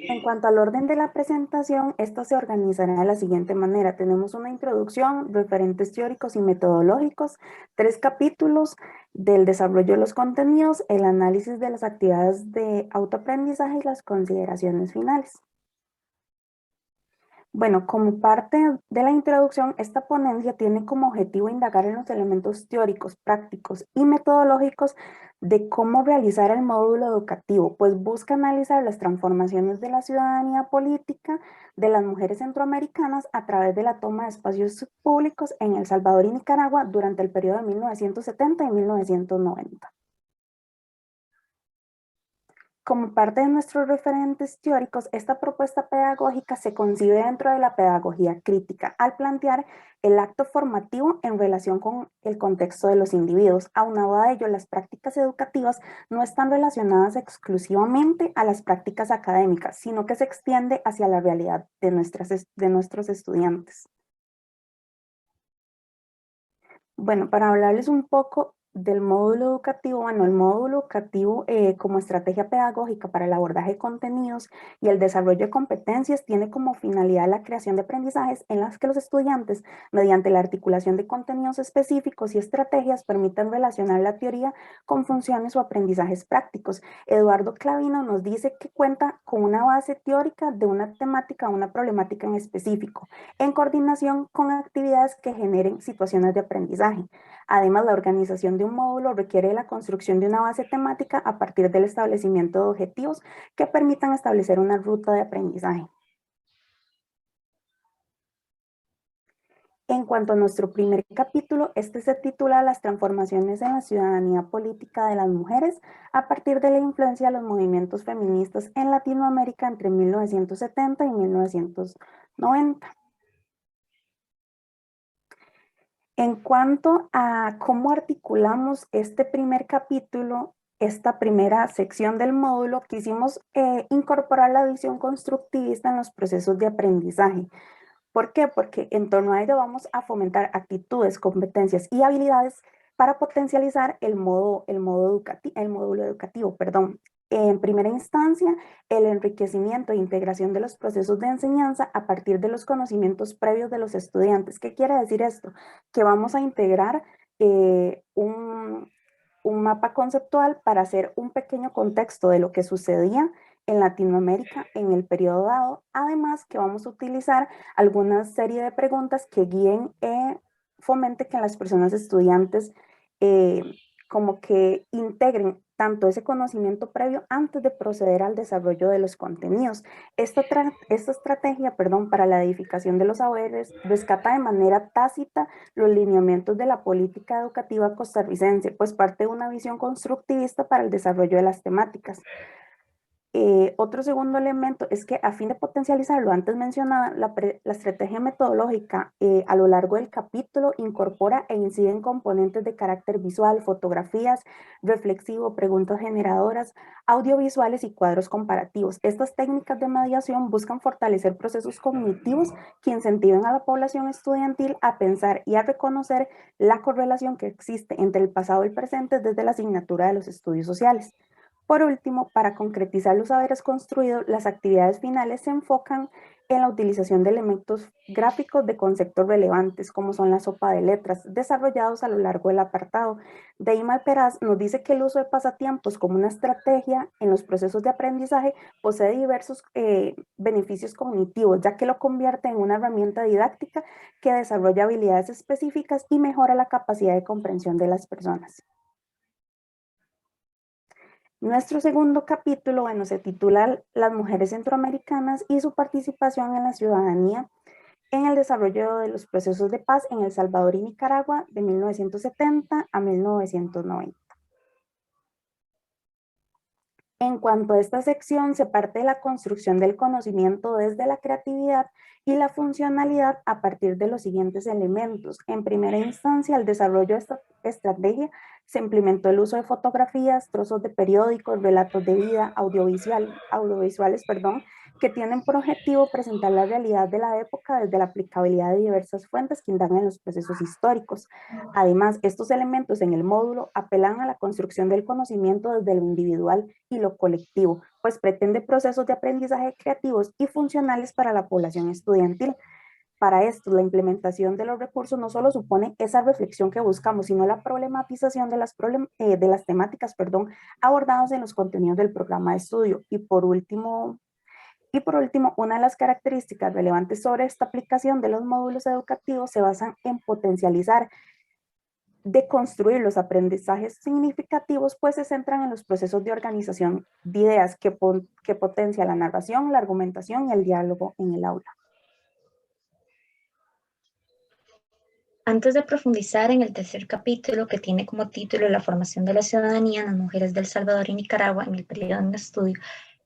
En cuanto al orden de la presentación, esta se organizará de la siguiente manera. Tenemos una introducción, referentes teóricos y metodológicos, 3 capítulos del desarrollo de los contenidos, el análisis de las actividades de autoaprendizaje y las consideraciones finales. Bueno, como parte de la introducción, esta ponencia tiene como objetivo indagar en los elementos teóricos, prácticos y metodológicos de cómo realizar el módulo educativo, pues busca analizar las transformaciones de la ciudadanía política de las mujeres centroamericanas a través de la toma de espacios públicos en El Salvador y Nicaragua durante el periodo de 1970 y 1990. Como parte de nuestros referentes teóricos, esta propuesta pedagógica se concibe dentro de la pedagogía crítica al plantear el acto formativo en relación con el contexto de los individuos. Aunado a ello, las prácticas educativas no están relacionadas exclusivamente a las prácticas académicas, sino que se extiende hacia la realidad de nuestros estudiantes. Bueno, para hablarles un poco del módulo educativo, bueno, el módulo educativo como estrategia pedagógica para el abordaje de contenidos y el desarrollo de competencias tiene como finalidad la creación de aprendizajes en las que los estudiantes, mediante la articulación de contenidos específicos y estrategias, permitan relacionar la teoría con funciones o aprendizajes prácticos. Eduardo Clavino nos dice que cuenta con una base teórica de una temática o una problemática en específico, en coordinación con actividades que generen situaciones de aprendizaje. Además, la organización de un módulo requiere la construcción de una base temática a partir del establecimiento de objetivos que permitan establecer una ruta de aprendizaje. En cuanto a nuestro primer capítulo, este se titula Las transformaciones en la ciudadanía política de las mujeres a partir de la influencia de los movimientos feministas en Latinoamérica entre 1970 y 1990. En cuanto a cómo articulamos este primer capítulo, esta primera sección del módulo, quisimos incorporar la visión constructivista en los procesos de aprendizaje. ¿Por qué? Porque en torno a ello vamos a fomentar actitudes, competencias y habilidades para potencializar el módulo educativo. En primera instancia, el enriquecimiento e integración de los procesos de enseñanza a partir de los conocimientos previos de los estudiantes. ¿Qué quiere decir esto? Que vamos a integrar un mapa conceptual para hacer un pequeño contexto de lo que sucedía en Latinoamérica en el periodo dado. Además, que vamos a utilizar alguna serie de preguntas que guíen, fomente que las personas estudiantes como que integren tanto ese conocimiento previo antes de proceder al desarrollo de los contenidos. Esta estrategia, para la edificación de los saberes rescata de manera tácita los lineamientos de la política educativa costarricense, pues parte de una visión constructivista para el desarrollo de las temáticas. Otro segundo elemento es que a fin de potencializar lo antes mencionado, la estrategia metodológica a lo largo del capítulo incorpora e incide en componentes de carácter visual, fotografías, reflexivo, preguntas generadoras, audiovisuales y cuadros comparativos. Estas técnicas de mediación buscan fortalecer procesos cognitivos que incentiven a la población estudiantil a pensar y a reconocer la correlación que existe entre el pasado y el presente desde la asignatura de los estudios sociales. Por último, para concretizar los saberes construidos, las actividades finales se enfocan en la utilización de elementos gráficos de conceptos relevantes, como son la sopa de letras, desarrollados a lo largo del apartado. Deima Peraz nos dice que el uso de pasatiempos como una estrategia en los procesos de aprendizaje posee diversos beneficios cognitivos, ya que lo convierte en una herramienta didáctica que desarrolla habilidades específicas y mejora la capacidad de comprensión de las personas. Nuestro segundo capítulo, bueno, se titula Las mujeres centroamericanas y su participación en la ciudadanía en el desarrollo de los procesos de paz en El Salvador y Nicaragua de 1970 a 1990. En cuanto a esta sección, se parte de la construcción del conocimiento desde la creatividad y la funcionalidad a partir de los siguientes elementos. En primera instancia, el desarrollo de esta estrategia se implementó el uso de fotografías, trozos de periódicos, relatos de vida, audiovisuales, que tienen por objetivo presentar la realidad de la época desde la aplicabilidad de diversas fuentes que indagan en los procesos históricos. Además, estos elementos en el módulo apelan a la construcción del conocimiento desde lo individual y lo colectivo, pues pretende procesos de aprendizaje creativos y funcionales para la población estudiantil. Para esto, la implementación de los recursos no solo supone esa reflexión que buscamos, sino la problematización de las temáticas abordadas en los contenidos del programa de estudio. Y por último, una de las características relevantes sobre esta aplicación de los módulos educativos se basan en potencializar de construir los aprendizajes significativos, pues se centran en los procesos de organización de ideas que potencia la narración, la argumentación y el diálogo en el aula. Antes de profundizar en el tercer capítulo, que tiene como título La formación de la ciudadanía en las mujeres de El Salvador y Nicaragua en el periodo en estudio,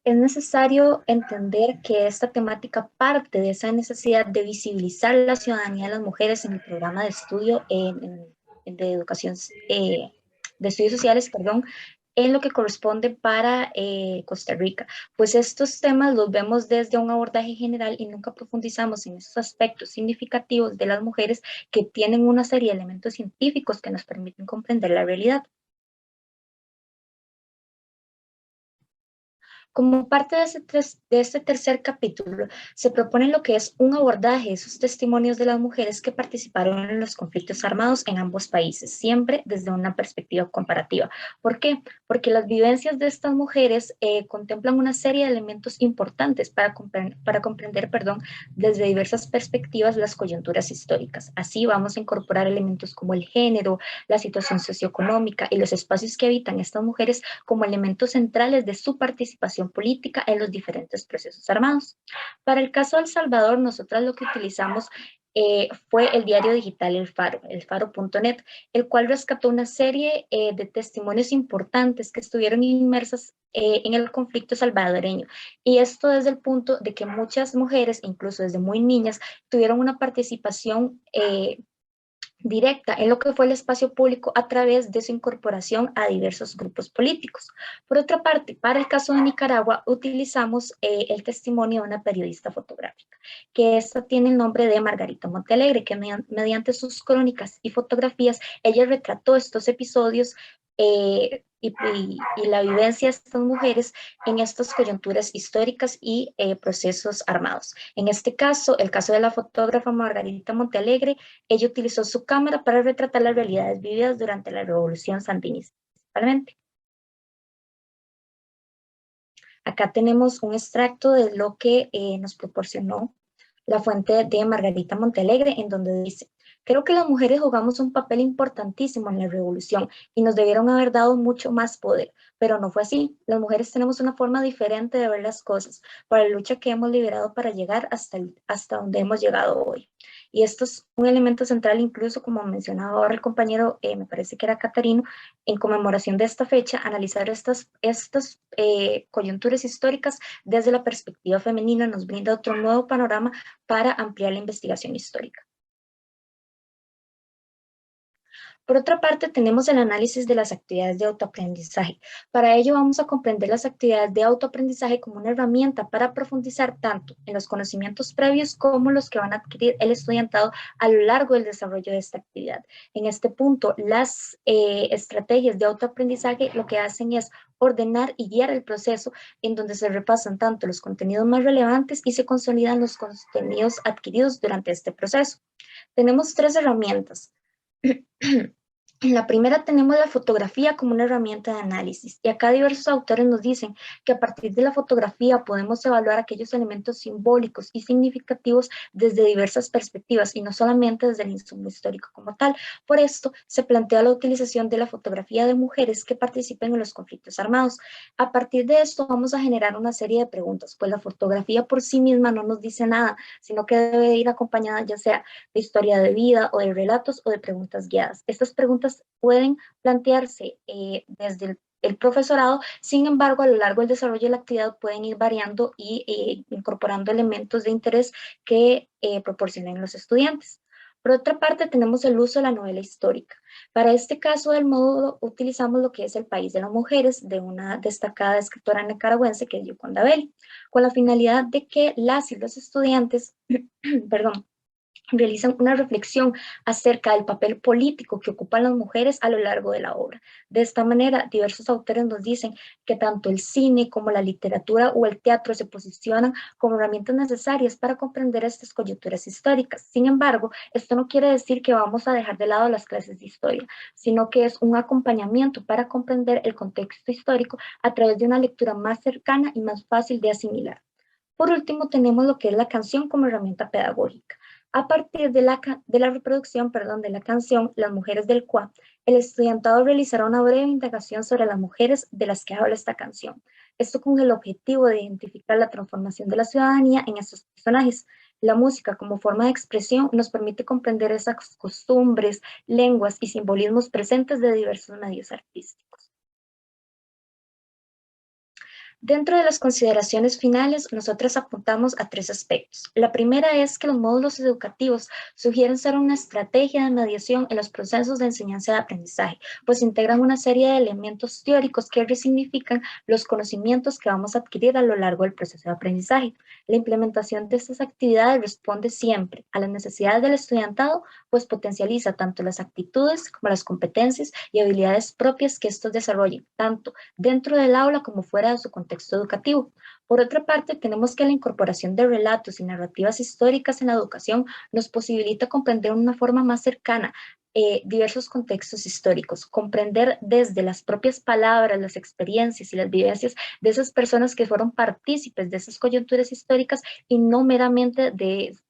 es necesario entender que esta temática parte de esa necesidad de visibilizar la ciudadanía de las mujeres en el programa de estudio de educación, de estudios sociales, en lo que corresponde para Costa Rica, pues estos temas los vemos desde un abordaje general y nunca profundizamos en esos aspectos significativos de las mujeres que tienen una serie de elementos científicos que nos permiten comprender la realidad. Como parte de este tercer capítulo, se propone lo que es un abordaje de esos testimonios de las mujeres que participaron en los conflictos armados en ambos países, siempre desde una perspectiva comparativa. ¿Por qué? Porque las vivencias de estas mujeres contemplan una serie de elementos importantes para comprender, desde diversas perspectivas las coyunturas históricas. Así vamos a incorporar elementos como el género, la situación socioeconómica y los espacios que habitan estas mujeres como elementos centrales de su participación política en los diferentes procesos armados. Para el caso de El Salvador, nosotras lo que utilizamos fue el diario digital El Faro, elfaro.net, el cual rescató una serie de testimonios importantes que estuvieron inmersas en el conflicto salvadoreño. Y esto desde el punto de que muchas mujeres, incluso desde muy niñas, tuvieron una participación directa en lo que fue el espacio público a través de su incorporación a diversos grupos políticos. Por otra parte, para el caso de Nicaragua, utilizamos el testimonio de una periodista fotográfica, que esta tiene el nombre de Margarita Montealegre, que mediante sus crónicas y fotografías, ella retrató estos episodios y la vivencia de estas mujeres en estas coyunturas históricas y procesos armados. En este caso, el caso de la fotógrafa Margarita Montealegre, ella utilizó su cámara para retratar las realidades vividas durante la Revolución Sandinista, principalmente. Acá tenemos un extracto de lo que nos proporcionó la fuente de Margarita Montealegre, en donde dice: creo que las mujeres jugamos un papel importantísimo en la revolución y nos debieron haber dado mucho más poder, pero no fue así. Las mujeres tenemos una forma diferente de ver las cosas, para la lucha que hemos liderado para llegar hasta donde hemos llegado hoy. Y esto es un elemento central, incluso como mencionaba ahora el compañero, me parece que era Catarino, en conmemoración de esta fecha, analizar estas coyunturas históricas desde la perspectiva femenina nos brinda otro nuevo panorama para ampliar la investigación histórica. Por otra parte, tenemos el análisis de las actividades de autoaprendizaje. Para ello vamos a comprender las actividades de autoaprendizaje como una herramienta para profundizar tanto en los conocimientos previos como los que van a adquirir el estudiantado a lo largo del desarrollo de esta actividad. En este punto, las estrategias de autoaprendizaje lo que hacen es ordenar y guiar el proceso en donde se repasan tanto los contenidos más relevantes y se consolidan los contenidos adquiridos durante este proceso. Tenemos 3 herramientas. En la primera tenemos la fotografía como una herramienta de análisis y acá diversos autores nos dicen que a partir de la fotografía podemos evaluar aquellos elementos simbólicos y significativos desde diversas perspectivas y no solamente desde el insumo histórico como tal. Por esto se plantea la utilización de la fotografía de mujeres que participen en los conflictos armados. A partir de esto vamos a generar una serie de preguntas, pues la fotografía por sí misma no nos dice nada, sino que debe ir acompañada ya sea de historia de vida o de relatos o de preguntas guiadas. Estas preguntas pueden plantearse desde el profesorado, sin embargo, a lo largo del desarrollo de la actividad pueden ir variando y incorporando elementos de interés que proporcionen los estudiantes. Por otra parte, tenemos el uso de la novela histórica. Para este caso del módulo, utilizamos lo que es El País de las Mujeres, de una destacada escritora nicaragüense que es Yoconda Belli, con la finalidad de que las y los estudiantes, realizan una reflexión acerca del papel político que ocupan las mujeres a lo largo de la obra. De esta manera, diversos autores nos dicen que tanto el cine como la literatura o el teatro se posicionan como herramientas necesarias para comprender estas coyunturas históricas. Sin embargo, esto no quiere decir que vamos a dejar de lado las clases de historia, sino que es un acompañamiento para comprender el contexto histórico a través de una lectura más cercana y más fácil de asimilar. Por último, tenemos lo que es la canción como herramienta pedagógica. A partir de la reproducción de la canción Las Mujeres del Cuá, el estudiantado realizará una breve indagación sobre las mujeres de las que habla esta canción. Esto con el objetivo de identificar la transformación de la ciudadanía en estos personajes. La música como forma de expresión nos permite comprender esas costumbres, lenguas y simbolismos presentes de diversos medios artísticos. Dentro de las consideraciones finales, nosotros apuntamos a 3 aspectos. La primera es que los módulos educativos sugieren ser una estrategia de mediación en los procesos de enseñanza y aprendizaje, pues integran una serie de elementos teóricos que resignifican los conocimientos que vamos a adquirir a lo largo del proceso de aprendizaje. La implementación de estas actividades responde siempre a las necesidades del estudiantado, pues potencializa tanto las actitudes como las competencias y habilidades propias que estos desarrollen, tanto dentro del aula como fuera de su contexto educativo. Por otra parte, tenemos que la incorporación de relatos y narrativas históricas en la educación nos posibilita comprender de una forma más cercana diversos contextos históricos, comprender desde las propias palabras, las experiencias y las vivencias de esas personas que fueron partícipes de esas coyunturas históricas y no meramente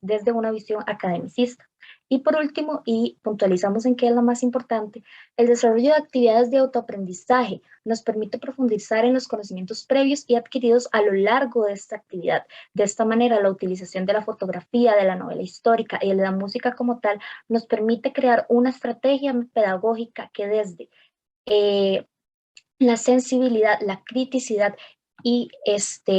desde una visión academicista. Y por último, y puntualizamos en qué es lo más importante, el desarrollo de actividades de autoaprendizaje nos permite profundizar en los conocimientos previos y adquiridos a lo largo de esta actividad. De esta manera, la utilización de la fotografía, de la novela histórica y de la música como tal nos permite crear una estrategia pedagógica que desde la sensibilidad, la criticidad y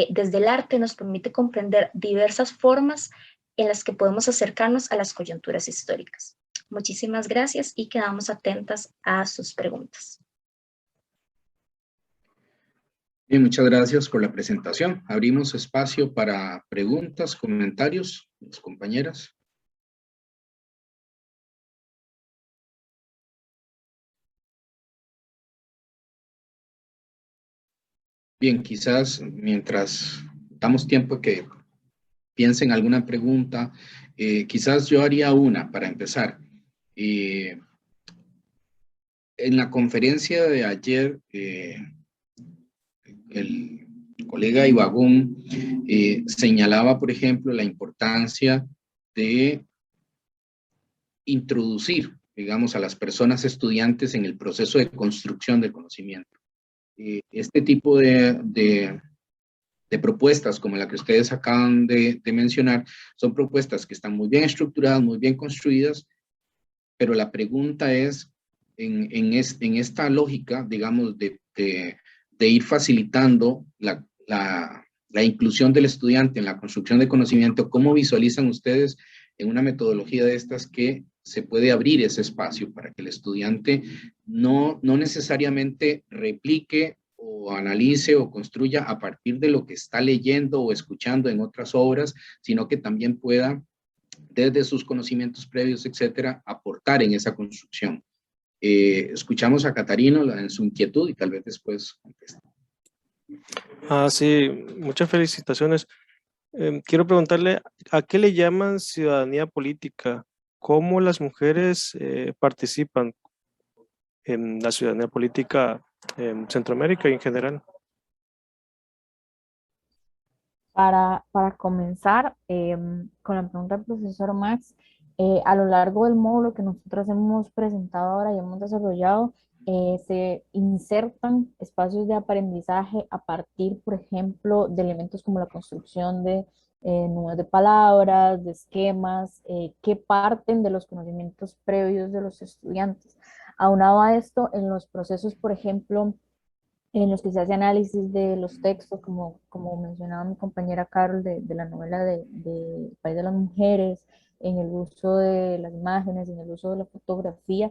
desde el arte nos permite comprender diversas formas en las que podemos acercarnos a las coyunturas históricas. Muchísimas gracias y quedamos atentas a sus preguntas. Bien, muchas gracias por la presentación. Abrimos espacio para preguntas, comentarios, las compañeras. Bien, quizás mientras damos tiempo que piensen alguna pregunta, quizás yo haría una para empezar. En la conferencia de ayer, el colega Ibagón señalaba, por ejemplo, la importancia de introducir, digamos, a las personas estudiantes en el proceso de construcción del conocimiento. Este tipo de propuestas como la que ustedes acaban de mencionar, son propuestas que están muy bien estructuradas, muy bien construidas, pero la pregunta es, en esta lógica, digamos, de ir facilitando la inclusión del estudiante en la construcción de conocimiento, ¿cómo visualizan ustedes en una metodología de estas que se puede abrir ese espacio para que el estudiante no necesariamente replique o analice o construya a partir de lo que está leyendo o escuchando en otras obras, sino que también pueda, desde sus conocimientos previos, etcétera, aportar en esa construcción. Escuchamos a Catarino en su inquietud y tal vez después conteste. Sí, muchas felicitaciones. Quiero preguntarle, ¿a qué le llaman ciudadanía política? ¿Cómo las mujeres participan en la ciudadanía política en Centroamérica y en general? Para comenzar con la pregunta del profesor Max, a lo largo del módulo que nosotros hemos presentado ahora y hemos desarrollado, se insertan espacios de aprendizaje a partir, por ejemplo, de elementos como la construcción de números de palabras, de esquemas, que parten de los conocimientos previos de los estudiantes. Aunado a esto, en los procesos, por ejemplo, en los que se hace análisis de los textos, como mencionaba mi compañera Carol, de la novela de País de las Mujeres, en el uso de las imágenes, en el uso de la fotografía,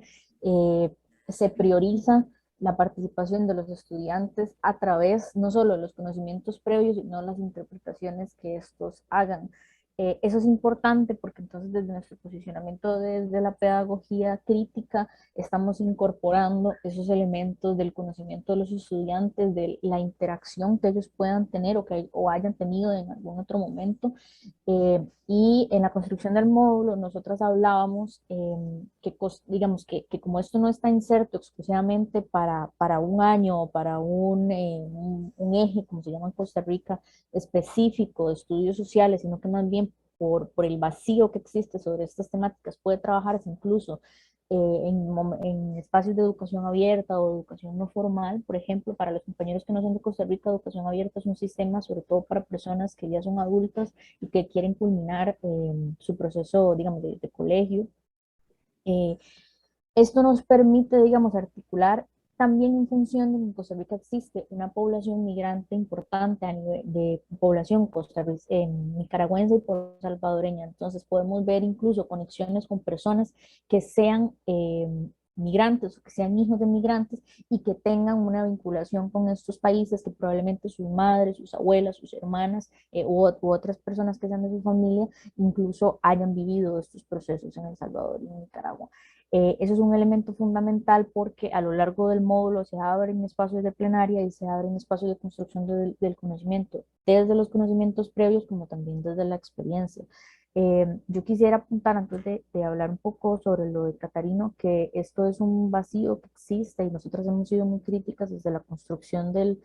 se prioriza la participación de los estudiantes a través no solo de los conocimientos previos, sino las interpretaciones que estos hagan. Eso es importante porque entonces desde nuestro posicionamiento desde la pedagogía crítica estamos incorporando esos elementos del conocimiento de los estudiantes, de la interacción que ellos puedan tener o hayan tenido en algún otro momento. Y en la construcción del módulo nosotras hablábamos digamos que como esto no está inserto exclusivamente para un año o para un eje, como se llama en Costa Rica, específico de estudios sociales, sino que más bien por el vacío que existe sobre estas temáticas puede trabajarse incluso en espacios de educación abierta o educación no formal. Por ejemplo, para los compañeros que no son de Costa Rica, educación abierta es un sistema sobre todo para personas que ya son adultas y que quieren culminar su proceso, digamos, de colegio. Esto nos permite, digamos, articular también en función de que en Costa Rica existe una población migrante importante a nivel de población nicaragüense y salvadoreña. Entonces podemos ver incluso conexiones con personas que sean migrantes o que sean hijos de migrantes y que tengan una vinculación con estos países, que probablemente sus madres, sus abuelas, sus hermanas u otras personas que sean de su familia incluso hayan vivido estos procesos en El Salvador y en Nicaragua. Eso es un elemento fundamental porque a lo largo del módulo se abren espacios de plenaria y se abren espacios de construcción del conocimiento, desde los conocimientos previos como también desde la experiencia. Yo quisiera apuntar antes de hablar un poco sobre lo de Catarino, que esto es un vacío que existe y nosotros hemos sido muy críticas desde la construcción del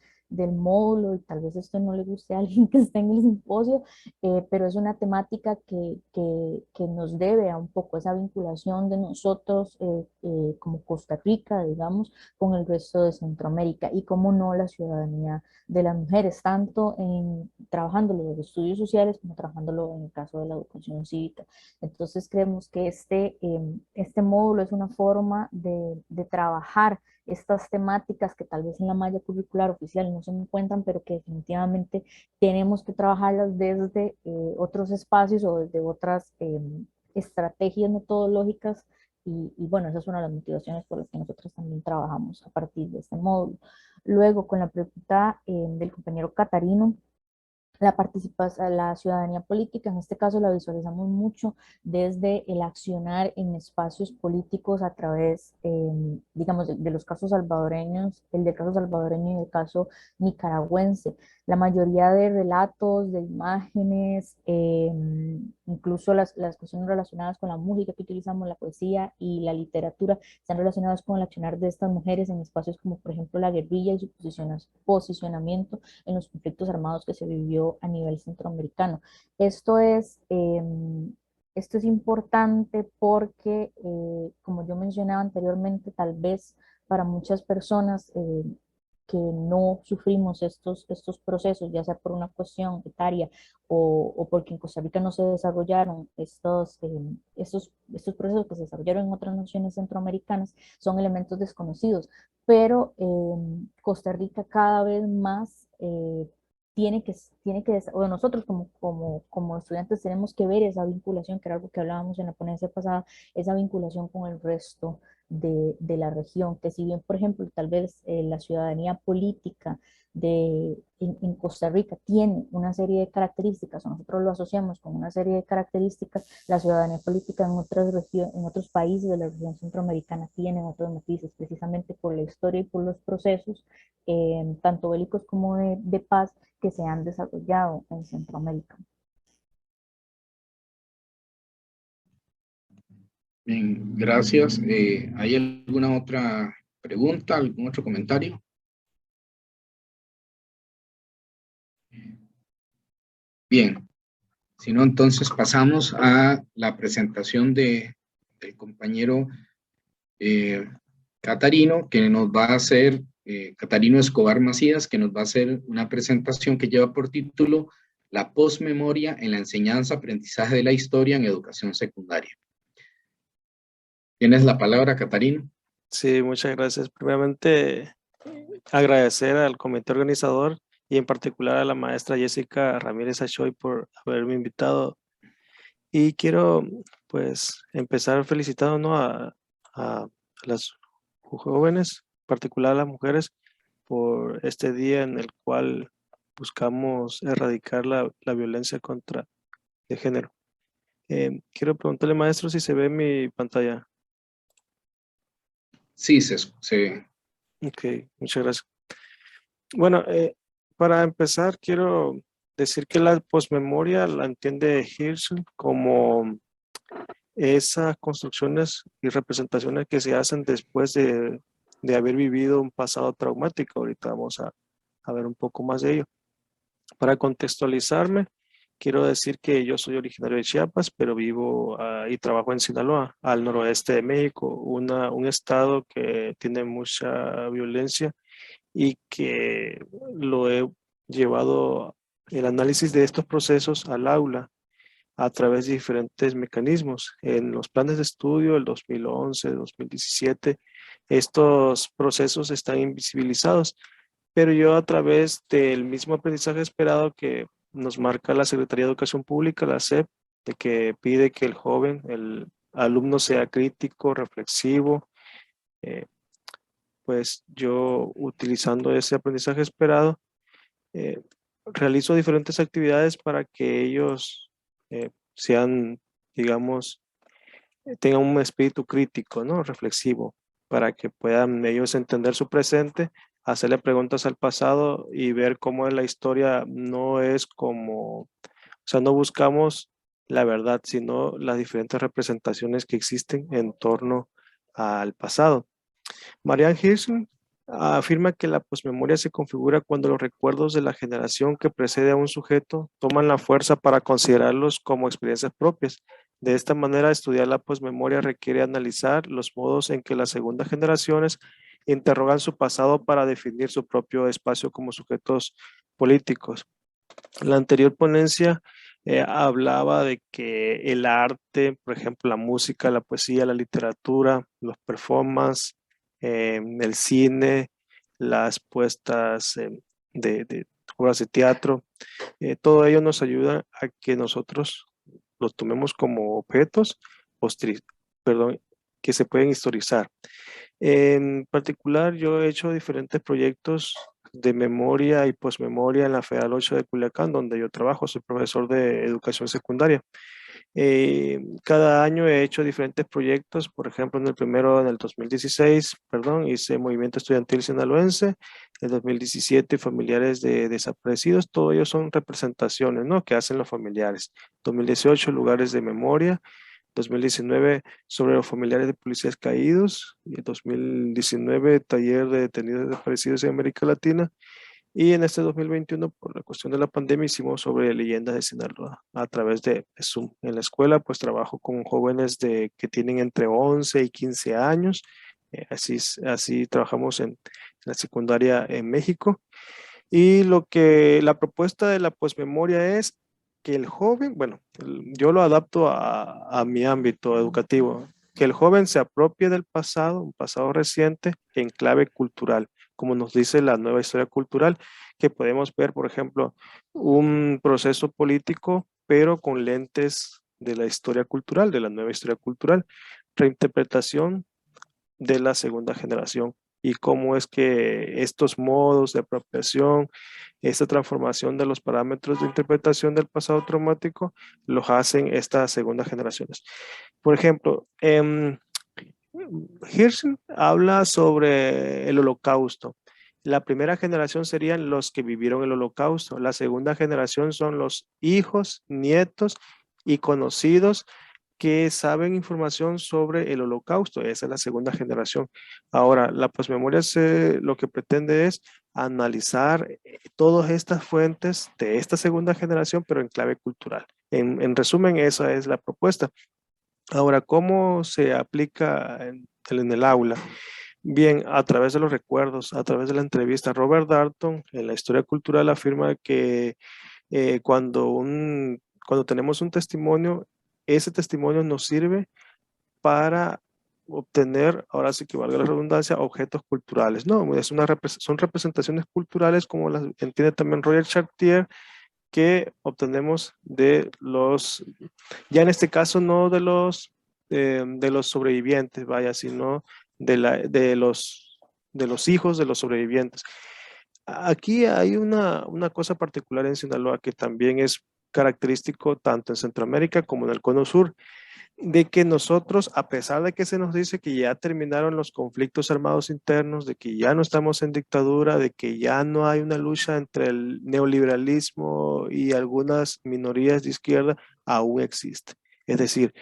módulo y tal vez esto no le guste a alguien que esté en el simposio, pero es una temática que nos debe a un poco esa vinculación de nosotros como Costa Rica, digamos, con el resto de Centroamérica y cómo no la ciudadanía de las mujeres, tanto en trabajándolo de los estudios sociales como trabajándolo en el caso de la educación cívica. Entonces creemos que este módulo es una forma de trabajar estas temáticas que tal vez en la malla curricular oficial no se encuentran, pero que definitivamente tenemos que trabajarlas desde otros espacios o desde otras estrategias metodológicas y bueno, esa es una de las motivaciones por las que nosotros también trabajamos a partir de este módulo. Luego, con la pregunta del compañero Catarino, la participación, la ciudadanía política, en este caso la visualizamos mucho desde el accionar en espacios políticos a través, digamos, de los casos salvadoreños, el del caso salvadoreño y el caso nicaragüense. La mayoría de relatos, de imágenes, incluso las cuestiones relacionadas con la música que utilizamos, la poesía y la literatura, están relacionadas con el accionar de estas mujeres en espacios como, por ejemplo, la guerrilla y su posicionamiento en los conflictos armados que se vivió a nivel centroamericano. Esto es importante porque, como yo mencionaba anteriormente, tal vez para muchas personas que no sufrimos estos procesos, ya sea por una cuestión etaria o porque en Costa Rica no se desarrollaron estos procesos que se desarrollaron en otras naciones centroamericanas, son elementos desconocidos, pero Costa Rica cada vez más o nosotros como estudiantes tenemos que ver esa vinculación, que era algo que hablábamos en la ponencia pasada, esa vinculación con el resto de la región, que si bien, por ejemplo, tal vez la ciudadanía política en Costa Rica tiene una serie de características, o nosotros lo asociamos con una serie de características, la ciudadanía política en otros países de la región centroamericana tiene otros matices, precisamente por la historia y por los procesos, tanto bélicos como de paz, que se han desarrollado en Centroamérica. Bien, gracias. ¿Hay alguna otra pregunta, algún otro comentario? Bien, si no, entonces pasamos a la presentación del compañero Catarino, que nos va a hacer, Catarino Escobar Macías, que nos va a hacer una presentación que lleva por título La posmemoria en la enseñanza, aprendizaje de la historia en educación secundaria. ¿Tienes la palabra, Catarino? Sí, muchas gracias. Primeramente, agradecer al comité organizador y en particular a la maestra Jessica Ramírez Achoy por haberme invitado. Y quiero, pues, empezar felicitando, ¿no?, a las jóvenes, en particular a las mujeres, por este día en el cual buscamos erradicar la violencia contra de género. Quiero preguntarle, maestro, si se ve mi pantalla. Sí, se Ok, muchas gracias. Bueno, para empezar, quiero decir que la posmemoria la entiende Hirsch como esas construcciones y representaciones que se hacen después de haber vivido un pasado traumático. Ahorita vamos a ver un poco más de ello. Para contextualizarme, quiero decir que yo soy originario de Chiapas, pero vivo y trabajo en Sinaloa, al noroeste de México, un estado que tiene mucha violencia y que lo he llevado el análisis de estos procesos al aula a través de diferentes mecanismos. En los planes de estudio del 2011, 2017, estos procesos están invisibilizados, pero yo a través del mismo aprendizaje esperado que nos marca la Secretaría de Educación Pública, la SEP, de que pide que el joven, el alumno sea crítico, reflexivo, pues yo utilizando ese aprendizaje esperado, eh, realizo diferentes actividades para que ellos sean, digamos, tengan un espíritu crítico, ¿no? Reflexivo, para que puedan ellos entender su presente, hacerle preguntas al pasado y ver cómo la historia no es como, o sea, no buscamos la verdad, sino las diferentes representaciones que existen en torno al pasado. Marianne Hirsch afirma que la posmemoria se configura cuando los recuerdos de la generación que precede a un sujeto toman la fuerza para considerarlos como experiencias propias. De esta manera, estudiar la posmemoria requiere analizar los modos en que las segundas generaciones interrogan su pasado para definir su propio espacio como sujetos políticos. La anterior ponencia hablaba de que el arte, por ejemplo, la música, la poesía, la literatura, los performances, el cine, las puestas de obras de teatro, todo ello nos ayuda a que nosotros los tomemos como objetos, perdón, que se pueden historizar. En particular, yo he hecho diferentes proyectos de memoria y posmemoria en la Federal 8 de Culiacán, donde yo trabajo, soy profesor de educación secundaria. Cada año he hecho diferentes proyectos, por ejemplo, en el 2016, perdón, hice Movimiento Estudiantil Sinaloense, en el 2017 familiares de desaparecidos, todo ello son representaciones, ¿no?, que hacen los familiares. 2018 lugares de memoria, 2019 sobre los familiares de policías caídos, y 2019 taller de detenidos desaparecidos en América Latina. Y en este 2021, por la cuestión de la pandemia, hicimos sobre leyendas de Sinaloa a través de Zoom. En la escuela, pues trabajo con jóvenes que tienen entre 11 y 15 años. Así trabajamos en la secundaria en México. Y la propuesta de la posmemoria es que el joven, bueno, yo lo adapto a mi ámbito educativo, que el joven se apropie del pasado, un pasado reciente, en clave cultural, como nos dice la nueva historia cultural, que podemos ver, por ejemplo, un proceso político, pero con lentes de la historia cultural, de la nueva historia cultural, reinterpretación de la segunda generación y cómo es que estos modos de apropiación, esta transformación de los parámetros de interpretación del pasado traumático, los hacen estas segundas generaciones. Por ejemplo, Hirsch habla sobre el holocausto. La primera generación serían los que vivieron el holocausto. La segunda generación son los hijos, nietos y conocidos que saben información sobre el holocausto. Esa es la segunda generación. Ahora, la posmemoria lo que pretende es analizar todas estas fuentes de esta segunda generación, pero en clave cultural. En resumen, esa es la propuesta. Ahora, ¿cómo se aplica en el aula? Bien, a través de los recuerdos, a través de la entrevista. Robert Darnton, en la historia cultural, afirma que cuando tenemos un testimonio, ese testimonio nos sirve para obtener, ahora sí que valga la redundancia, objetos culturales. No, son representaciones culturales como las entiende también Roger Chartier, que obtenemos de ya en este caso no de los sobrevivientes, vaya, sino de los hijos de los sobrevivientes. Aquí hay una cosa particular en Sinaloa que también es característico tanto en Centroamérica como en el Cono Sur, de que nosotros, a pesar de que se nos dice que ya terminaron los conflictos armados internos, de que ya no estamos en dictadura, de que ya no hay una lucha entre el neoliberalismo y algunas minorías de izquierda, aún existe. Es decir,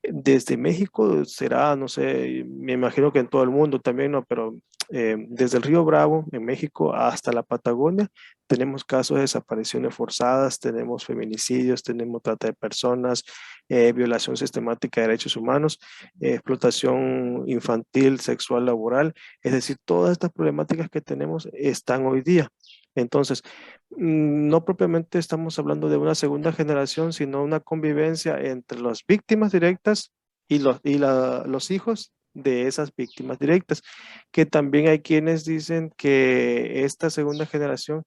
desde México será, no sé, me imagino que en todo el mundo también, ¿no? Pero desde el Río Bravo, en México, hasta la Patagonia, tenemos casos de desapariciones forzadas, tenemos feminicidios, tenemos trata de personas, violación sistemática de derechos humanos, explotación infantil, sexual, laboral. Es decir, todas estas problemáticas que tenemos están hoy día. Entonces, no propiamente estamos hablando de una segunda generación, sino una convivencia entre las víctimas directas y los hijos de esas víctimas directas, que también hay quienes dicen que esta segunda generación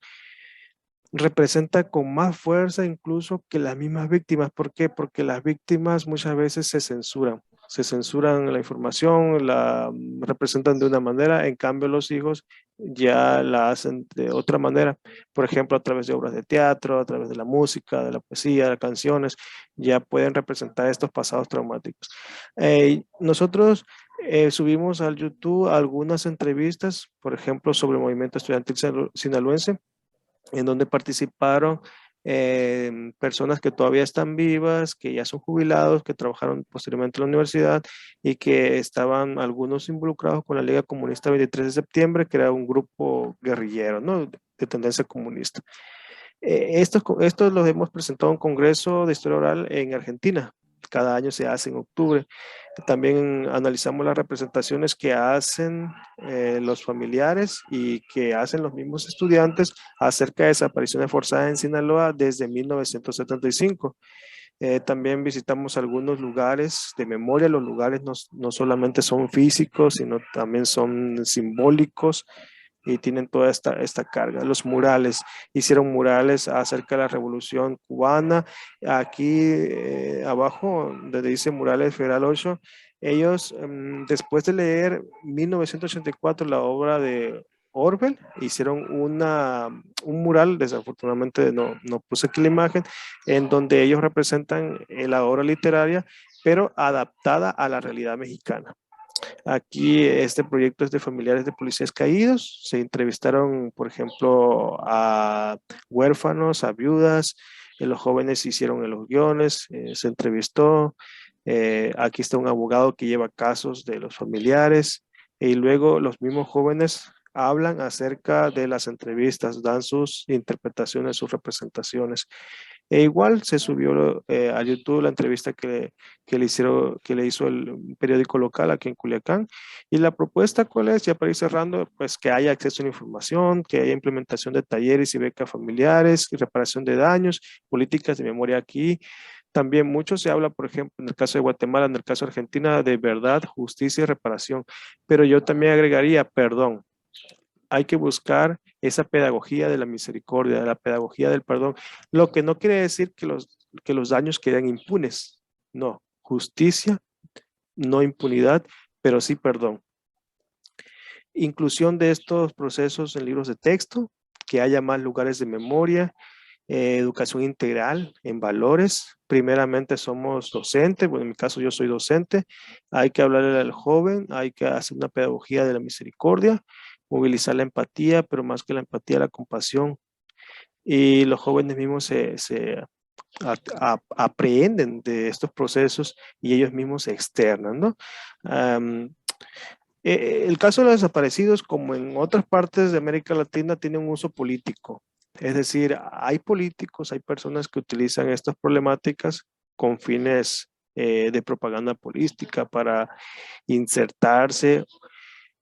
representa con más fuerza incluso que las mismas víctimas. ¿Por qué? Porque las víctimas muchas veces se censuran la información, la representan de una manera, en cambio los hijos ya la hacen de otra manera, por ejemplo a través de obras de teatro, a través de la música, de la poesía, de canciones, ya pueden representar estos pasados traumáticos. Nosotros subimos al YouTube algunas entrevistas, por ejemplo sobre el movimiento estudiantil sinaloense, en donde participaron personas que todavía están vivas, que ya son jubilados, que trabajaron posteriormente en la universidad y que estaban algunos involucrados con la Liga Comunista 23 de septiembre, que era un grupo guerrillero, ¿no? De tendencia comunista. Estos los hemos presentado en un congreso de historia oral en Argentina. Cada año se hace en octubre. También analizamos las representaciones que hacen los familiares y que hacen los mismos estudiantes acerca de desapariciones forzadas en Sinaloa desde 1975. También visitamos algunos lugares de memoria. Los lugares no solamente son físicos, sino también son simbólicos y tienen toda esta carga. Los murales, hicieron murales acerca de la Revolución Cubana. Aquí abajo, donde dice Murales Federal 8, ellos después de leer 1984 la obra de Orwell, hicieron un mural, desafortunadamente no puse aquí la imagen, en donde ellos representan la obra literaria, pero adaptada a la realidad mexicana. Aquí este proyecto es de familiares de policías caídos. Se entrevistaron, por ejemplo, a huérfanos, a viudas. Los jóvenes hicieron los guiones, se entrevistó. Aquí está un abogado que lleva casos de los familiares. Y luego los mismos jóvenes hablan acerca de las entrevistas, dan sus interpretaciones, sus representaciones. E igual se subió a YouTube la entrevista que le hizo el periódico local aquí en Culiacán. Y la propuesta, ¿cuál es? Ya para ir cerrando, pues que haya acceso a la información, que haya implementación de talleres y becas familiares, y reparación de daños, políticas de memoria aquí. También mucho se habla, por ejemplo, en el caso de Guatemala, en el caso de Argentina, de verdad, justicia y reparación. Pero yo también agregaría perdón. hay que buscar esa pedagogía de la misericordia, de la pedagogía del perdón, lo que no quiere decir que los daños queden impunes, no, justicia, no impunidad, pero sí perdón. Inclusión de estos procesos en libros de texto, que haya más lugares de memoria, educación integral en valores. Primeramente somos docentes, bueno, en mi caso yo soy docente, hay que hablarle al joven, hay que hacer una pedagogía de la misericordia, movilizar la empatía, pero más que la empatía, la compasión. Y los jóvenes mismos aprenden de estos procesos y ellos mismos se externan, ¿no? El caso de los desaparecidos, como en otras partes de América Latina, tiene un uso político. Es decir, hay políticos, hay personas que utilizan estas problemáticas con fines de propaganda política para insertarse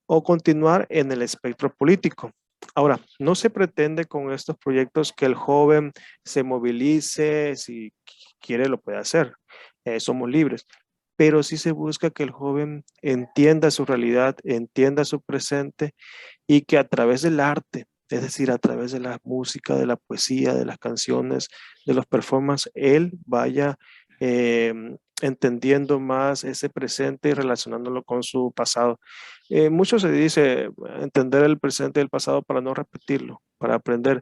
o continuar en el espectro político. Ahora, no se pretende con estos proyectos que el joven se movilice, si quiere lo puede hacer, somos libres, pero sí se busca que el joven entienda su realidad, entienda su presente y que a través del arte, es decir, a través de la música, de la poesía, de las canciones, de los performances, él vaya entendiendo más ese presente y relacionándolo con su pasado. Mucho se dice entender el presente y el pasado para no repetirlo, para aprender.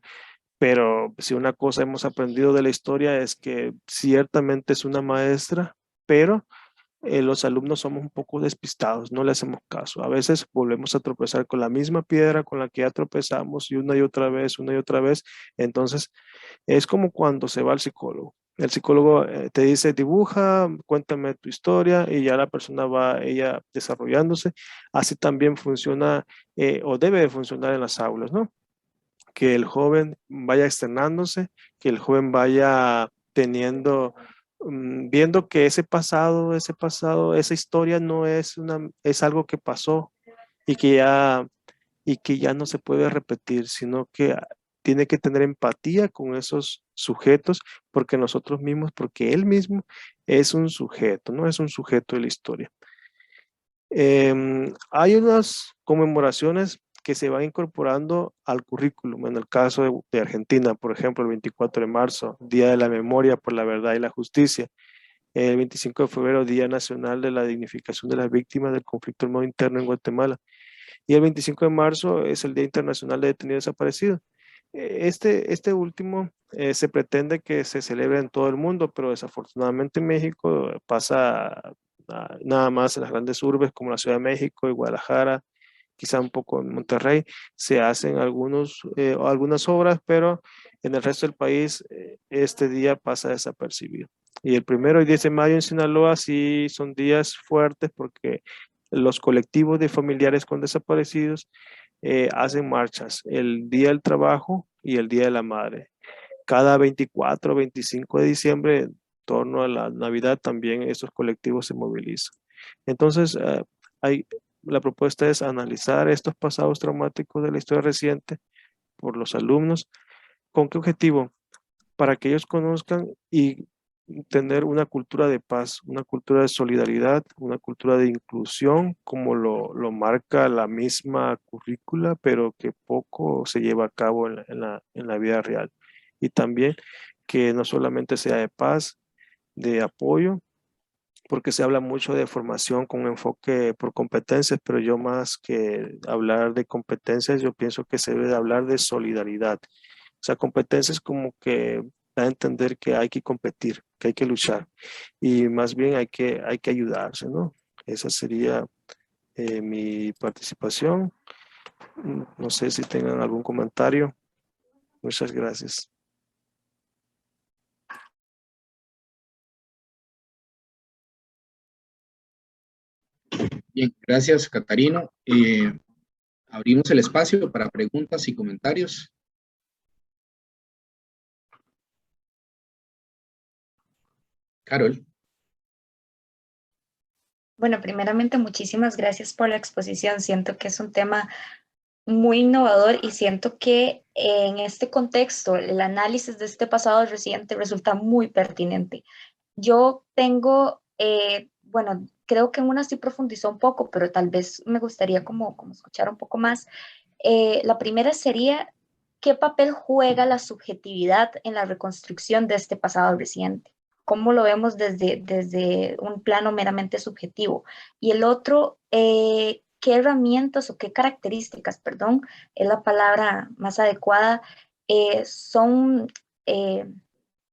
Pero si una cosa hemos aprendido de la historia es que ciertamente es una maestra, pero los alumnos somos un poco despistados, no le hacemos caso. A veces volvemos a tropezar con la misma piedra con la que ya tropezamos y una y otra vez, una y otra vez. Entonces, es como cuando se va al psicólogo. El psicólogo te dice, dibuja, cuéntame tu historia y ya la persona va, ella desarrollándose. Así también funciona o debe de funcionar en las aulas, ¿no? Que el joven vaya externándose, que el joven vaya teniendo, viendo que ese pasado, esa historia no es es algo que pasó y y que ya no se puede repetir, sino que tiene que tener empatía con esos sujetos, porque nosotros mismos, porque él mismo es un sujeto, ¿no? Es un sujeto de la historia. Hay unas conmemoraciones que se van incorporando al currículum. En el caso de Argentina, por ejemplo, el 24 de marzo, Día de la Memoria por la Verdad y la Justicia. El 25 de febrero, Día Nacional de la Dignificación de las Víctimas del Conflicto Armado Interno en Guatemala. Y el 25 de marzo es el Día Internacional de Detenidos Desaparecidos. Este último se pretende que se celebre en todo el mundo, pero desafortunadamente en México pasa nada más en las grandes urbes como la Ciudad de México y Guadalajara, quizá un poco en Monterrey, se hacen algunas obras, pero en el resto del país este día pasa desapercibido. Y el 1 y 10 de mayo en Sinaloa sí son días fuertes porque los colectivos de familiares con desaparecidos hacen marchas el Día del Trabajo y el Día de la Madre. Cada 24 o 25 de diciembre, en torno a la Navidad, también estos colectivos se movilizan. Entonces, la propuesta es analizar estos pasados traumáticos de la historia reciente por los alumnos. ¿Con qué objetivo? Para que ellos conozcan y tener una cultura de paz, una cultura de solidaridad, una cultura de inclusión, como lo marca la misma currícula, pero que poco se lleva a cabo en la vida real. Y también que no solamente sea de paz, de apoyo, porque se habla mucho de formación con un enfoque por competencias, pero yo más que hablar de competencias, yo pienso que se debe de hablar de solidaridad. O sea, competencias como que da a entender que hay que competir, que hay que luchar y más bien hay que ayudarse, ¿no? Esa sería mi participación. No sé si tengan algún comentario. Muchas gracias. Bien, gracias, Catarino. Abrimos el espacio para preguntas y comentarios. Carol. Bueno, primeramente, muchísimas gracias por la exposición. Siento que es un tema muy innovador y siento que en este contexto el análisis de este pasado reciente resulta muy pertinente. Yo tengo, bueno, creo que en una sí profundizó un poco, pero tal vez me gustaría como escuchar un poco más. La primera sería, ¿qué papel juega la subjetividad en la reconstrucción de este pasado reciente? ¿Cómo lo vemos desde un plano meramente subjetivo? Y el otro, ¿qué herramientas o qué características, perdón, es la palabra más adecuada, son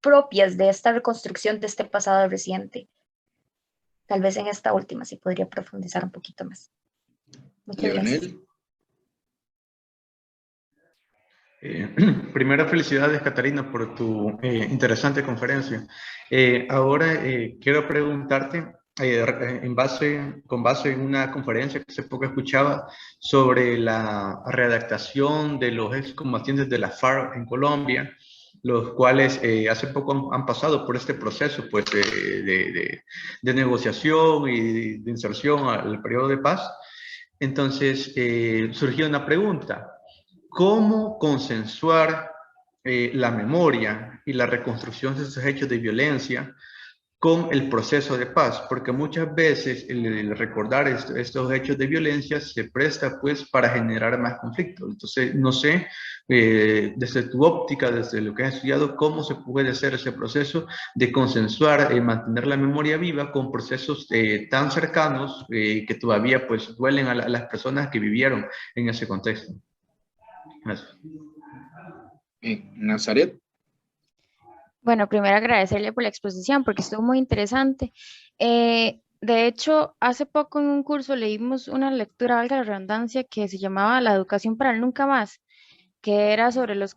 propias de esta reconstrucción de este pasado reciente? Tal vez en esta última sí podría profundizar un poquito más. Muchas gracias. Leonel. Primero, felicidades, Catarina, por tu interesante conferencia. Ahora quiero preguntarte, con base en una conferencia que hace poco escuchaba sobre la readaptación de los excombatientes de la FARC en Colombia, los cuales hace poco han pasado por este proceso pues, de negociación y de inserción al periodo de paz. Entonces, surgió una pregunta. ¿Cómo consensuar la memoria y la reconstrucción de esos hechos de violencia con el proceso de paz? Porque muchas veces el recordar estos hechos de violencia se presta pues para generar más conflictos. Entonces, no sé, desde tu óptica, desde lo que has estudiado, cómo se puede hacer ese proceso de consensuar y mantener la memoria viva con procesos tan cercanos que todavía pues duelen a las personas que vivieron en ese contexto. Gracias. Nazaret. Bueno, primero agradecerle por la exposición porque estuvo muy interesante. De hecho, hace poco en un curso leímos una lectura, valga la redundancia, que se llamaba La educación para el nunca más, que era sobre las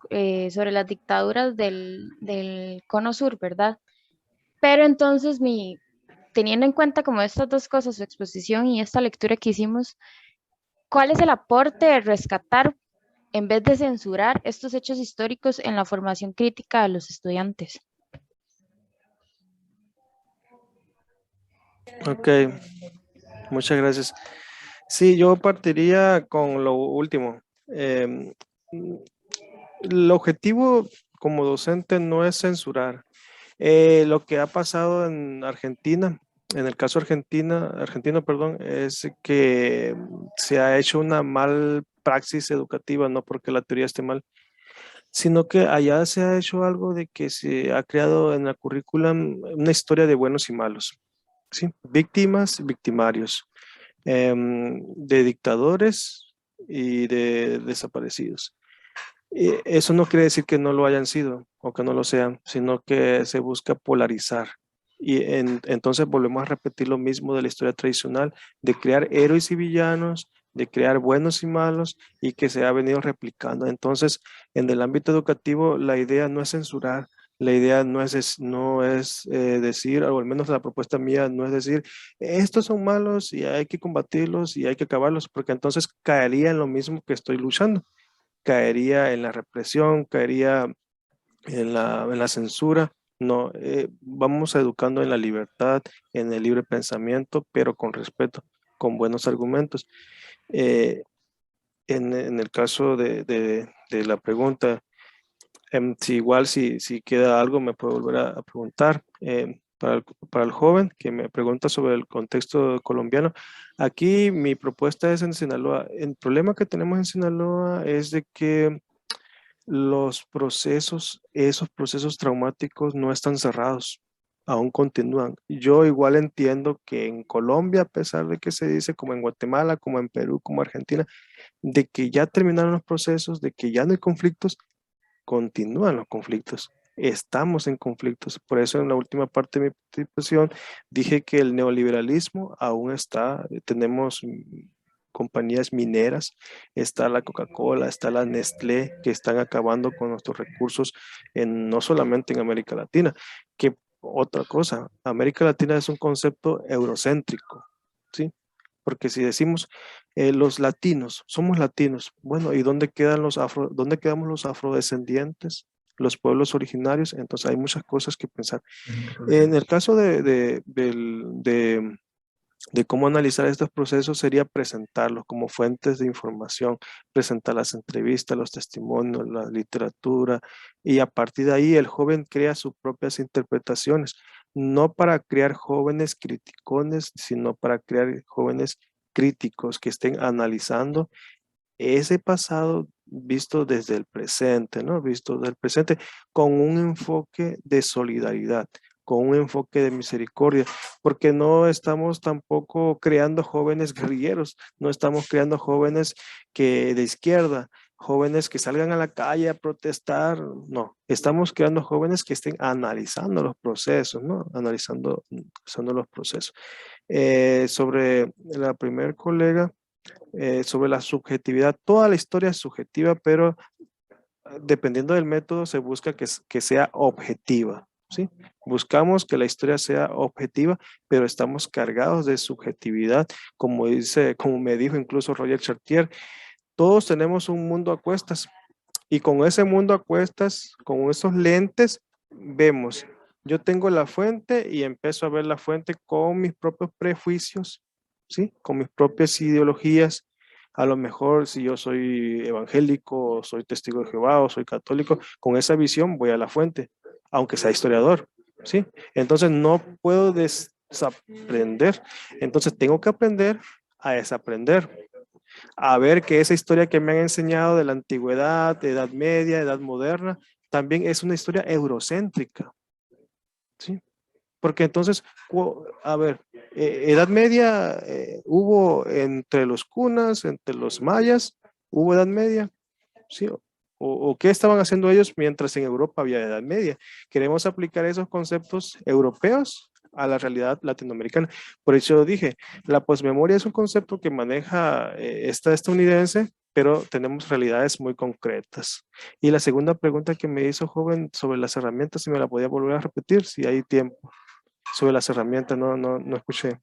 dictaduras del Cono Sur, ¿verdad? Pero entonces, teniendo en cuenta como estas dos cosas, su exposición y esta lectura que hicimos, ¿cuál es el aporte de rescatar en vez de censurar estos hechos históricos en la formación crítica de los estudiantes? Ok, muchas gracias. Sí, yo partiría con lo último. El objetivo como docente no es censurar. Lo que ha pasado en Argentina, en el caso argentino, perdón, es que se ha hecho una mal praxis educativa, no porque la teoría esté mal, sino que allá se ha hecho algo de que se ha creado en la currícula una historia de buenos y malos, ¿sí? Víctimas, victimarios, de dictadores y de desaparecidos. Y eso no quiere decir que no lo hayan sido o que no lo sean, sino que se busca polarizar. Y entonces volvemos a repetir lo mismo de la historia tradicional, de crear héroes y villanos, de crear buenos y malos, y que se ha venido replicando. Entonces, en el ámbito educativo, la idea no es censurar, la idea no es decir, o al menos la propuesta mía no es decir, estos son malos y hay que combatirlos y hay que acabarlos, porque entonces caería en lo mismo que estoy luchando, caería en la represión, caería en la censura. No, vamos educando en la libertad, en el libre pensamiento, pero con respeto, con buenos argumentos. Eh, en el caso de la pregunta, si queda algo me puede volver a preguntar. Para el joven que me pregunta sobre el contexto colombiano, aquí mi propuesta es en Sinaloa. El problema que tenemos en Sinaloa es de que esos procesos traumáticos no están cerrados, aún continúan. Yo igual entiendo que en Colombia, a pesar de que se dice como en Guatemala, como en Perú, como Argentina, de que ya terminaron los procesos, de que ya no hay conflictos, continúan los conflictos. Estamos en conflictos. Por eso en la última parte de mi participación dije que el neoliberalismo aún está. Tenemos compañías mineras, está la Coca-Cola, está la Nestlé, que están acabando con nuestros recursos no solamente en América Latina. Que otra cosa, América Latina es un concepto eurocéntrico, ¿sí? Porque si decimos los latinos, somos latinos, bueno, ¿y dónde dónde quedamos los afrodescendientes, los pueblos originarios? Entonces hay muchas cosas que pensar. En el caso de cómo analizar estos procesos sería presentarlos como fuentes de información, presentar las entrevistas, los testimonios, la literatura, y a partir de ahí el joven crea sus propias interpretaciones, no para crear jóvenes criticones, sino para crear jóvenes críticos que estén analizando ese pasado visto desde el presente, ¿no? Visto desde el presente con un enfoque de solidaridad, con un enfoque de misericordia, porque no estamos tampoco creando jóvenes guerrilleros, no estamos creando jóvenes que de izquierda, jóvenes que salgan a la calle a protestar, no, estamos creando jóvenes que estén analizando los procesos, ¿no? Analizando los procesos. Sobre la primer colega, sobre la subjetividad, toda la historia es subjetiva, pero dependiendo del método se busca que sea objetiva, ¿sí? Buscamos que la historia sea objetiva, pero estamos cargados de subjetividad, como me dijo incluso Roger Chartier, todos tenemos un mundo a cuestas y con ese mundo a cuestas, con esos lentes, vemos, yo tengo la fuente y empiezo a ver la fuente con mis propios prejuicios, ¿sí? Con mis propias ideologías. A lo mejor si yo soy evangélico, o soy testigo de Jehová, o soy católico, con esa visión voy a la fuente, aunque sea historiador, ¿sí? Entonces no puedo desaprender, entonces tengo que aprender a desaprender, a ver que esa historia que me han enseñado de la antigüedad, de Edad Media, Edad Moderna, también es una historia eurocéntrica, ¿sí? Porque entonces, a ver, Edad Media hubo entre los cunas, entre los mayas, hubo Edad Media, ¿sí? ¿O qué estaban haciendo ellos mientras en Europa había Edad Media? Queremos aplicar esos conceptos europeos a la realidad latinoamericana. Por eso dije, la posmemoria es un concepto que maneja esta estadounidense, pero tenemos realidades muy concretas. Y la segunda pregunta que me hizo joven sobre las herramientas, si me la podía volver a repetir, si hay tiempo. Sobre las herramientas, no escuché.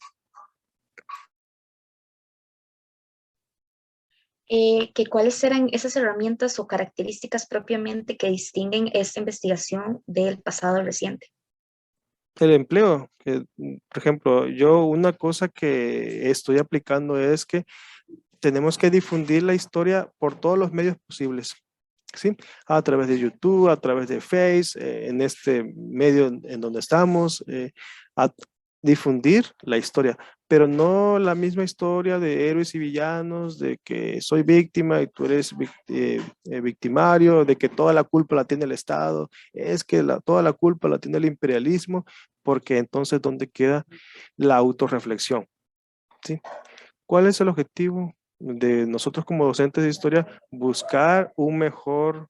Que cuáles eran esas herramientas o características propiamente que distinguen esta investigación del pasado reciente. El empleo, que, por ejemplo, yo una cosa que estoy aplicando es que tenemos que difundir la historia por todos los medios posibles, ¿sí? A través de YouTube, a través de Facebook, en este medio en donde estamos, a difundir la historia, pero no la misma historia de héroes y villanos, de que soy víctima y tú eres victimario, de que toda la culpa la tiene el Estado, es que toda la culpa la tiene el imperialismo, porque entonces ¿dónde queda la autorreflexión? ¿Sí? ¿Cuál es el objetivo de nosotros como docentes de historia? Buscar un mejor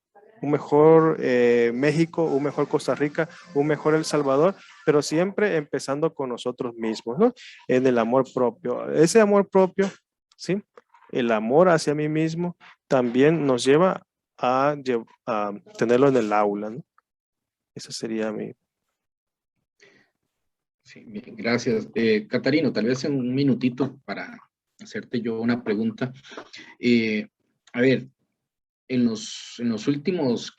México, un mejor Costa Rica, un mejor El Salvador, pero siempre empezando con nosotros mismos, ¿no? En el amor propio. Ese amor propio, ¿sí? El amor hacia mí mismo también nos lleva a tenerlo en el aula, ¿no? Esa sería mi... Sí, bien, gracias. Catarino, tal vez en un minutito para hacerte yo una pregunta. A ver, en los últimos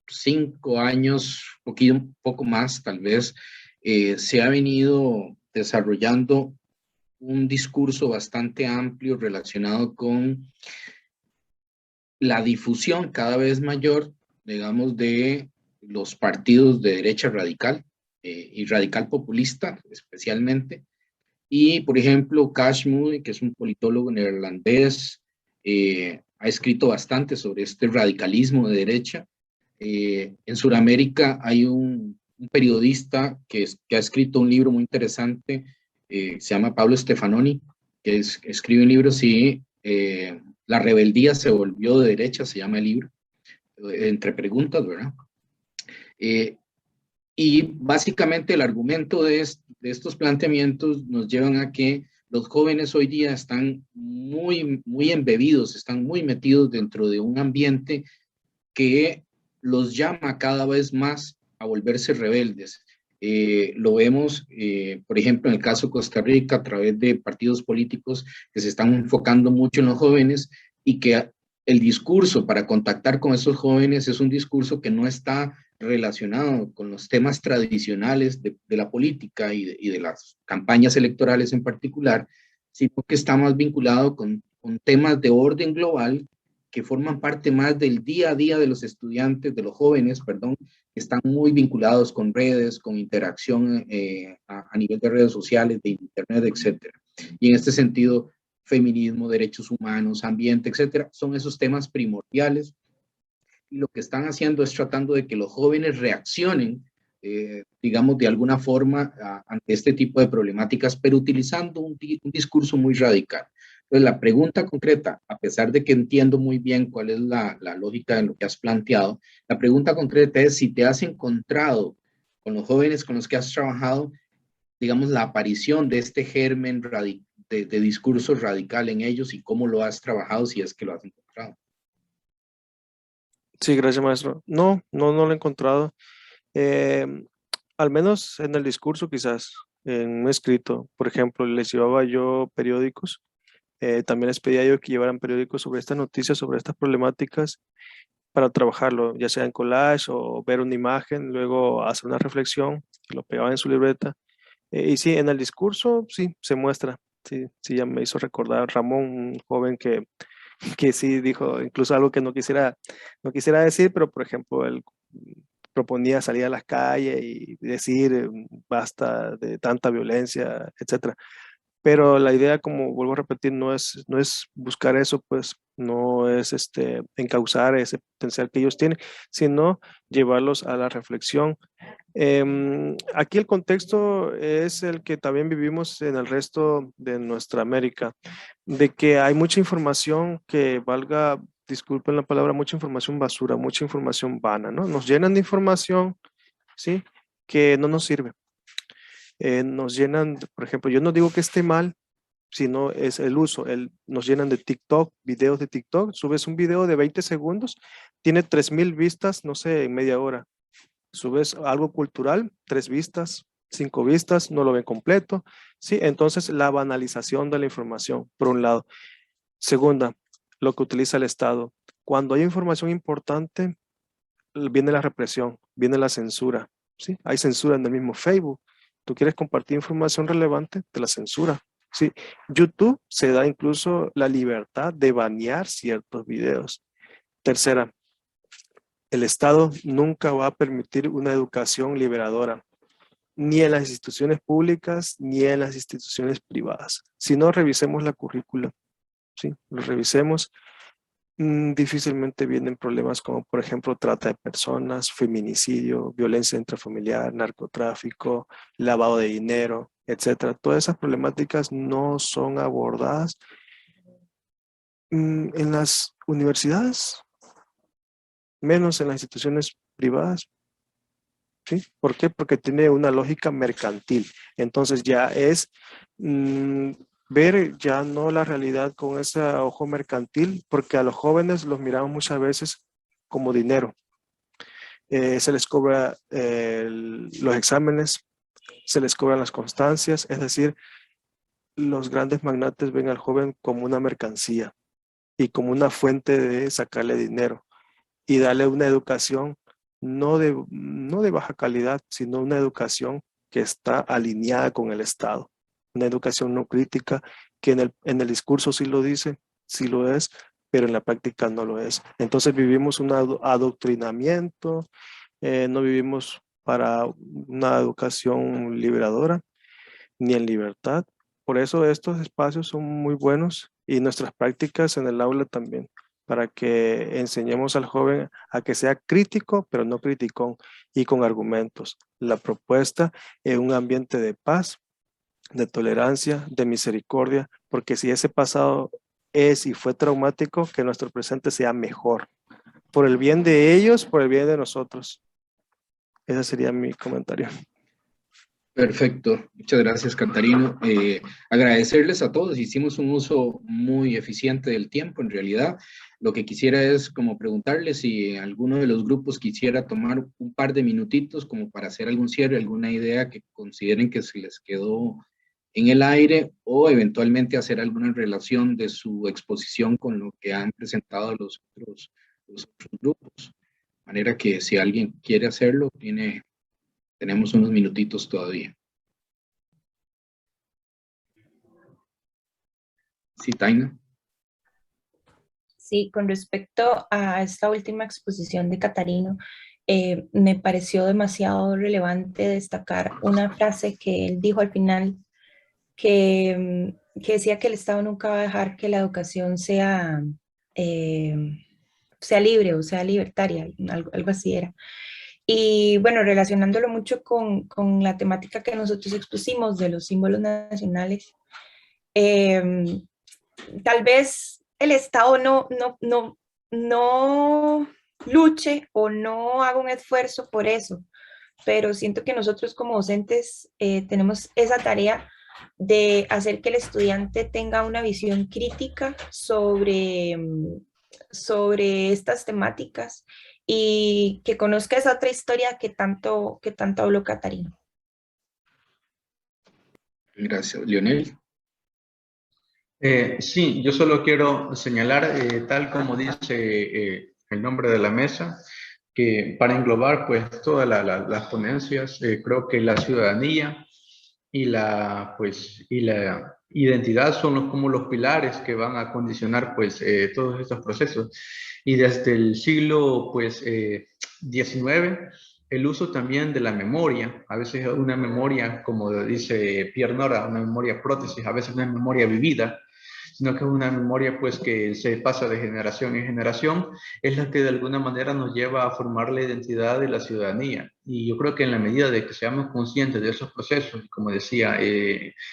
5 años, un poco más tal vez, se ha venido desarrollando un discurso bastante amplio relacionado con la difusión cada vez mayor, digamos, de los partidos de derecha radical y radical populista especialmente. Y, por ejemplo, Cash Moody, que es un politólogo neerlandés, ha escrito bastante sobre este radicalismo de derecha. En Sudamérica hay un periodista que ha escrito un libro muy interesante, se llama Pablo Stefanoni, que escribe un libro, sí, La rebeldía se volvió de derecha, se llama el libro, entre preguntas, ¿verdad? Y básicamente el argumento de estos planteamientos nos llevan a que los jóvenes hoy día están muy embebidos, están muy metidos dentro de un ambiente que los llama cada vez más a volverse rebeldes. Lo vemos, por ejemplo, en el caso de Costa Rica, a través de partidos políticos que se están enfocando mucho en los jóvenes y que el discurso para contactar con esos jóvenes es un discurso que no está relacionado con los temas tradicionales de la política y de las campañas electorales en particular, sino que está más vinculado con temas de orden global que forman parte más del día a día de los estudiantes, de los jóvenes, perdón, que están muy vinculados con redes, con interacción a nivel de redes sociales, de internet, etcétera. Y en este sentido, feminismo, derechos humanos, ambiente, etcétera. Son esos temas primordiales. Y lo que están haciendo es tratando de que los jóvenes reaccionen, digamos, de alguna forma ante este tipo de problemáticas, pero utilizando un discurso muy radical. Entonces, la pregunta concreta, a pesar de que entiendo muy bien cuál es la lógica de lo que has planteado, la pregunta concreta es si te has encontrado con los jóvenes con los que has trabajado, digamos, la aparición de este germen de discurso radical en ellos y cómo lo has trabajado, si es que lo has encontrado. Sí, gracias, maestro. No lo he encontrado. Al menos en el discurso, quizás, en un escrito. Por ejemplo, les llevaba yo periódicos. También les pedía yo que llevaran periódicos sobre estas noticias, sobre estas problemáticas, para trabajarlo, ya sea en collage o ver una imagen, luego hacer una reflexión, lo pegaban en su libreta. Y sí, en el discurso, sí, se muestra. Sí, sí, ya me hizo recordar Ramón, un joven que sí dijo incluso algo que no quisiera decir, pero por ejemplo, él proponía salir a las calles y decir basta de tanta violencia, etcétera. Pero la idea, como vuelvo a repetir, no es buscar eso, pues no es encauzar ese potencial que ellos tienen, sino llevarlos a la reflexión. Aquí el contexto es el que también vivimos en el resto de nuestra América, de que hay mucha información que valga, disculpen la palabra, mucha información basura, mucha información vana, ¿no? Nos llenan de información, ¿sí? Que no nos sirve. Nos llenan, por ejemplo, yo no digo que esté mal, sino es el uso. Nos llenan de TikTok, videos de TikTok. Subes un video de 20 segundos, tiene 3,000 vistas, no sé, en media hora. Subes algo cultural, 3 vistas, 5 vistas, no lo ven completo. Sí, entonces la banalización de la información, por un lado. Segunda, lo que utiliza el Estado. Cuando hay información importante, viene la represión, viene la censura. ¿Sí? Hay censura en el mismo Facebook. Tú quieres compartir información relevante, te la censura. Sí, YouTube se da incluso la libertad de banear ciertos videos. Tercera, el Estado nunca va a permitir una educación liberadora, ni en las instituciones públicas, ni en las instituciones privadas. Si no, revisemos la currícula, ¿sí? Lo revisemos. Difícilmente vienen problemas como, por ejemplo, trata de personas, feminicidio, violencia intrafamiliar, narcotráfico, lavado de dinero, etcétera. Todas esas problemáticas no son abordadas en las universidades, menos en las instituciones privadas. ¿Sí? ¿Por qué? Porque tiene una lógica mercantil. Entonces ya es ver ya no la realidad con ese ojo mercantil, porque a los jóvenes los miramos muchas veces como dinero. Se les cobra los exámenes, se les cobran las constancias, es decir, los grandes magnates ven al joven como una mercancía y como una fuente de sacarle dinero y darle una educación no de baja calidad, sino una educación que está alineada con el Estado. Una educación no crítica que en el discurso sí lo dice, sí lo es, pero en la práctica no lo es. Entonces vivimos un adoctrinamiento, no vivimos para una educación liberadora, ni en libertad. Por eso estos espacios son muy buenos y nuestras prácticas en el aula también, para que enseñemos al joven a que sea crítico, pero no criticón, y con argumentos. La propuesta es un ambiente de paz, de tolerancia, de misericordia, porque si ese pasado es y fue traumático, que nuestro presente sea mejor, por el bien de ellos, por el bien de nosotros. Ese sería mi comentario. Perfecto, muchas gracias, Catarino. Agradecerles a todos, hicimos un uso muy eficiente del tiempo. En realidad, lo que quisiera es como preguntarles si alguno de los grupos quisiera tomar un par de minutitos como para hacer algún cierre, alguna idea que consideren que se les quedó en el aire, o eventualmente hacer alguna relación de su exposición con lo que han presentado los otros grupos. De manera que si alguien quiere hacerlo, tenemos unos minutitos todavía. Sí, Taina. Sí, con respecto a esta última exposición de Catarino, me pareció demasiado relevante destacar una frase que él dijo al final, que que decía que el Estado nunca va a dejar que la educación sea, sea libre o sea libertaria, algo así era. Y bueno, relacionándolo mucho con la temática que nosotros expusimos de los símbolos nacionales, tal vez el Estado no luche o no haga un esfuerzo por eso, pero siento que nosotros como docentes tenemos esa tarea de hacer que el estudiante tenga una visión crítica sobre estas temáticas y que conozca esa otra historia que tanto habló Catarina. Gracias. Leonel. Sí, yo solo quiero señalar, tal como dice el nombre de la mesa, que para englobar pues todas las ponencias, creo que la ciudadanía y la identidad son como los pilares que van a condicionar pues todos estos procesos. Y desde el siglo pues XIX, el uso también de la memoria, a veces una memoria, como dice Pierre Nora, una memoria prótesis, a veces una memoria vivida, sino que es una memoria pues que se pasa de generación en generación, es la que de alguna manera nos lleva a formar la identidad de la ciudadanía. Y yo creo que en la medida de que seamos conscientes de esos procesos, como decía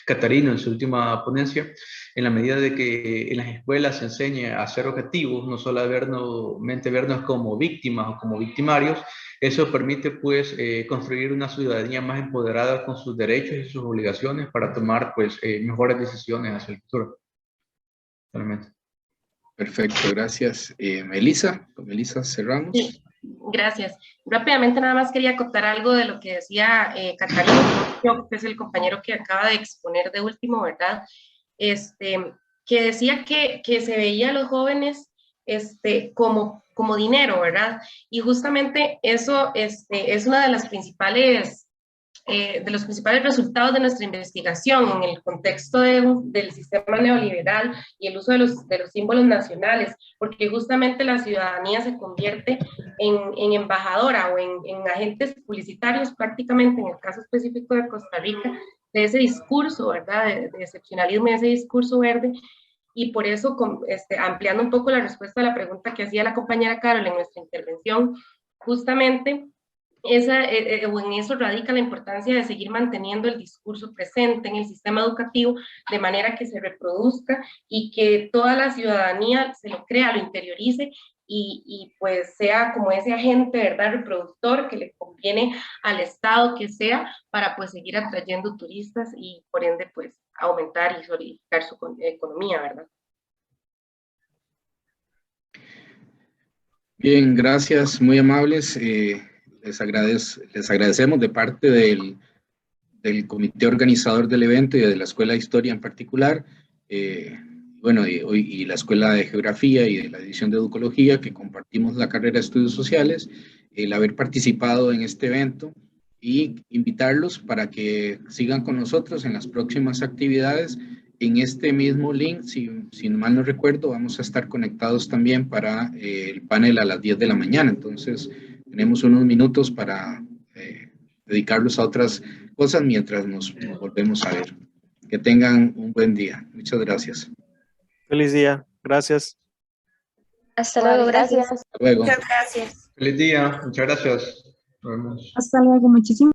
Catarina en su última ponencia, en la medida de que en las escuelas se enseñe a ser objetivos, no solamente vernos como víctimas o como victimarios, eso permite pues construir una ciudadanía más empoderada con sus derechos y sus obligaciones para tomar pues mejores decisiones hacia el futuro. Realmente. Perfecto, gracias. Melissa, con Melissa cerramos. Sí, gracias. Rápidamente nada más quería acotar algo de lo que decía Catarina, que es el compañero que acaba de exponer de último, ¿verdad? Que decía que se veía a los jóvenes como dinero, ¿verdad? Y justamente eso es una de las principales de los principales resultados de nuestra investigación en el contexto del sistema neoliberal y el uso de los símbolos nacionales, porque justamente la ciudadanía se convierte en embajadora o en agentes publicitarios prácticamente, en el caso específico de Costa Rica, de ese discurso, ¿verdad?, de excepcionalismo y de ese discurso verde. Y por eso, ampliando un poco la respuesta a la pregunta que hacía la compañera Carol en nuestra intervención, justamente en eso radica la importancia de seguir manteniendo el discurso presente en el sistema educativo de manera que se reproduzca y que toda la ciudadanía se lo crea, lo interiorice y pues sea como ese agente, ¿verdad?, reproductor que le conviene al Estado que sea para pues seguir atrayendo turistas y por ende pues aumentar y solidificar su economía, ¿verdad? Bien, gracias, muy amables. Les agradecemos de parte del comité organizador del evento y de la Escuela de Historia en particular, bueno, y la Escuela de Geografía y de la División de Educología, que compartimos la carrera de Estudios Sociales, el haber participado en este evento y invitarlos para que sigan con nosotros en las próximas actividades. En este mismo link, si mal no recuerdo, vamos a estar conectados también para el panel a las 10 de la mañana. Entonces, tenemos unos minutos para dedicarlos a otras cosas mientras nos volvemos a ver. Que tengan un buen día. Muchas gracias. Feliz día. Gracias. Hasta luego, gracias. Hasta luego. Muchas gracias. Feliz día, muchas gracias. Nos vemos. Hasta luego, muchísimas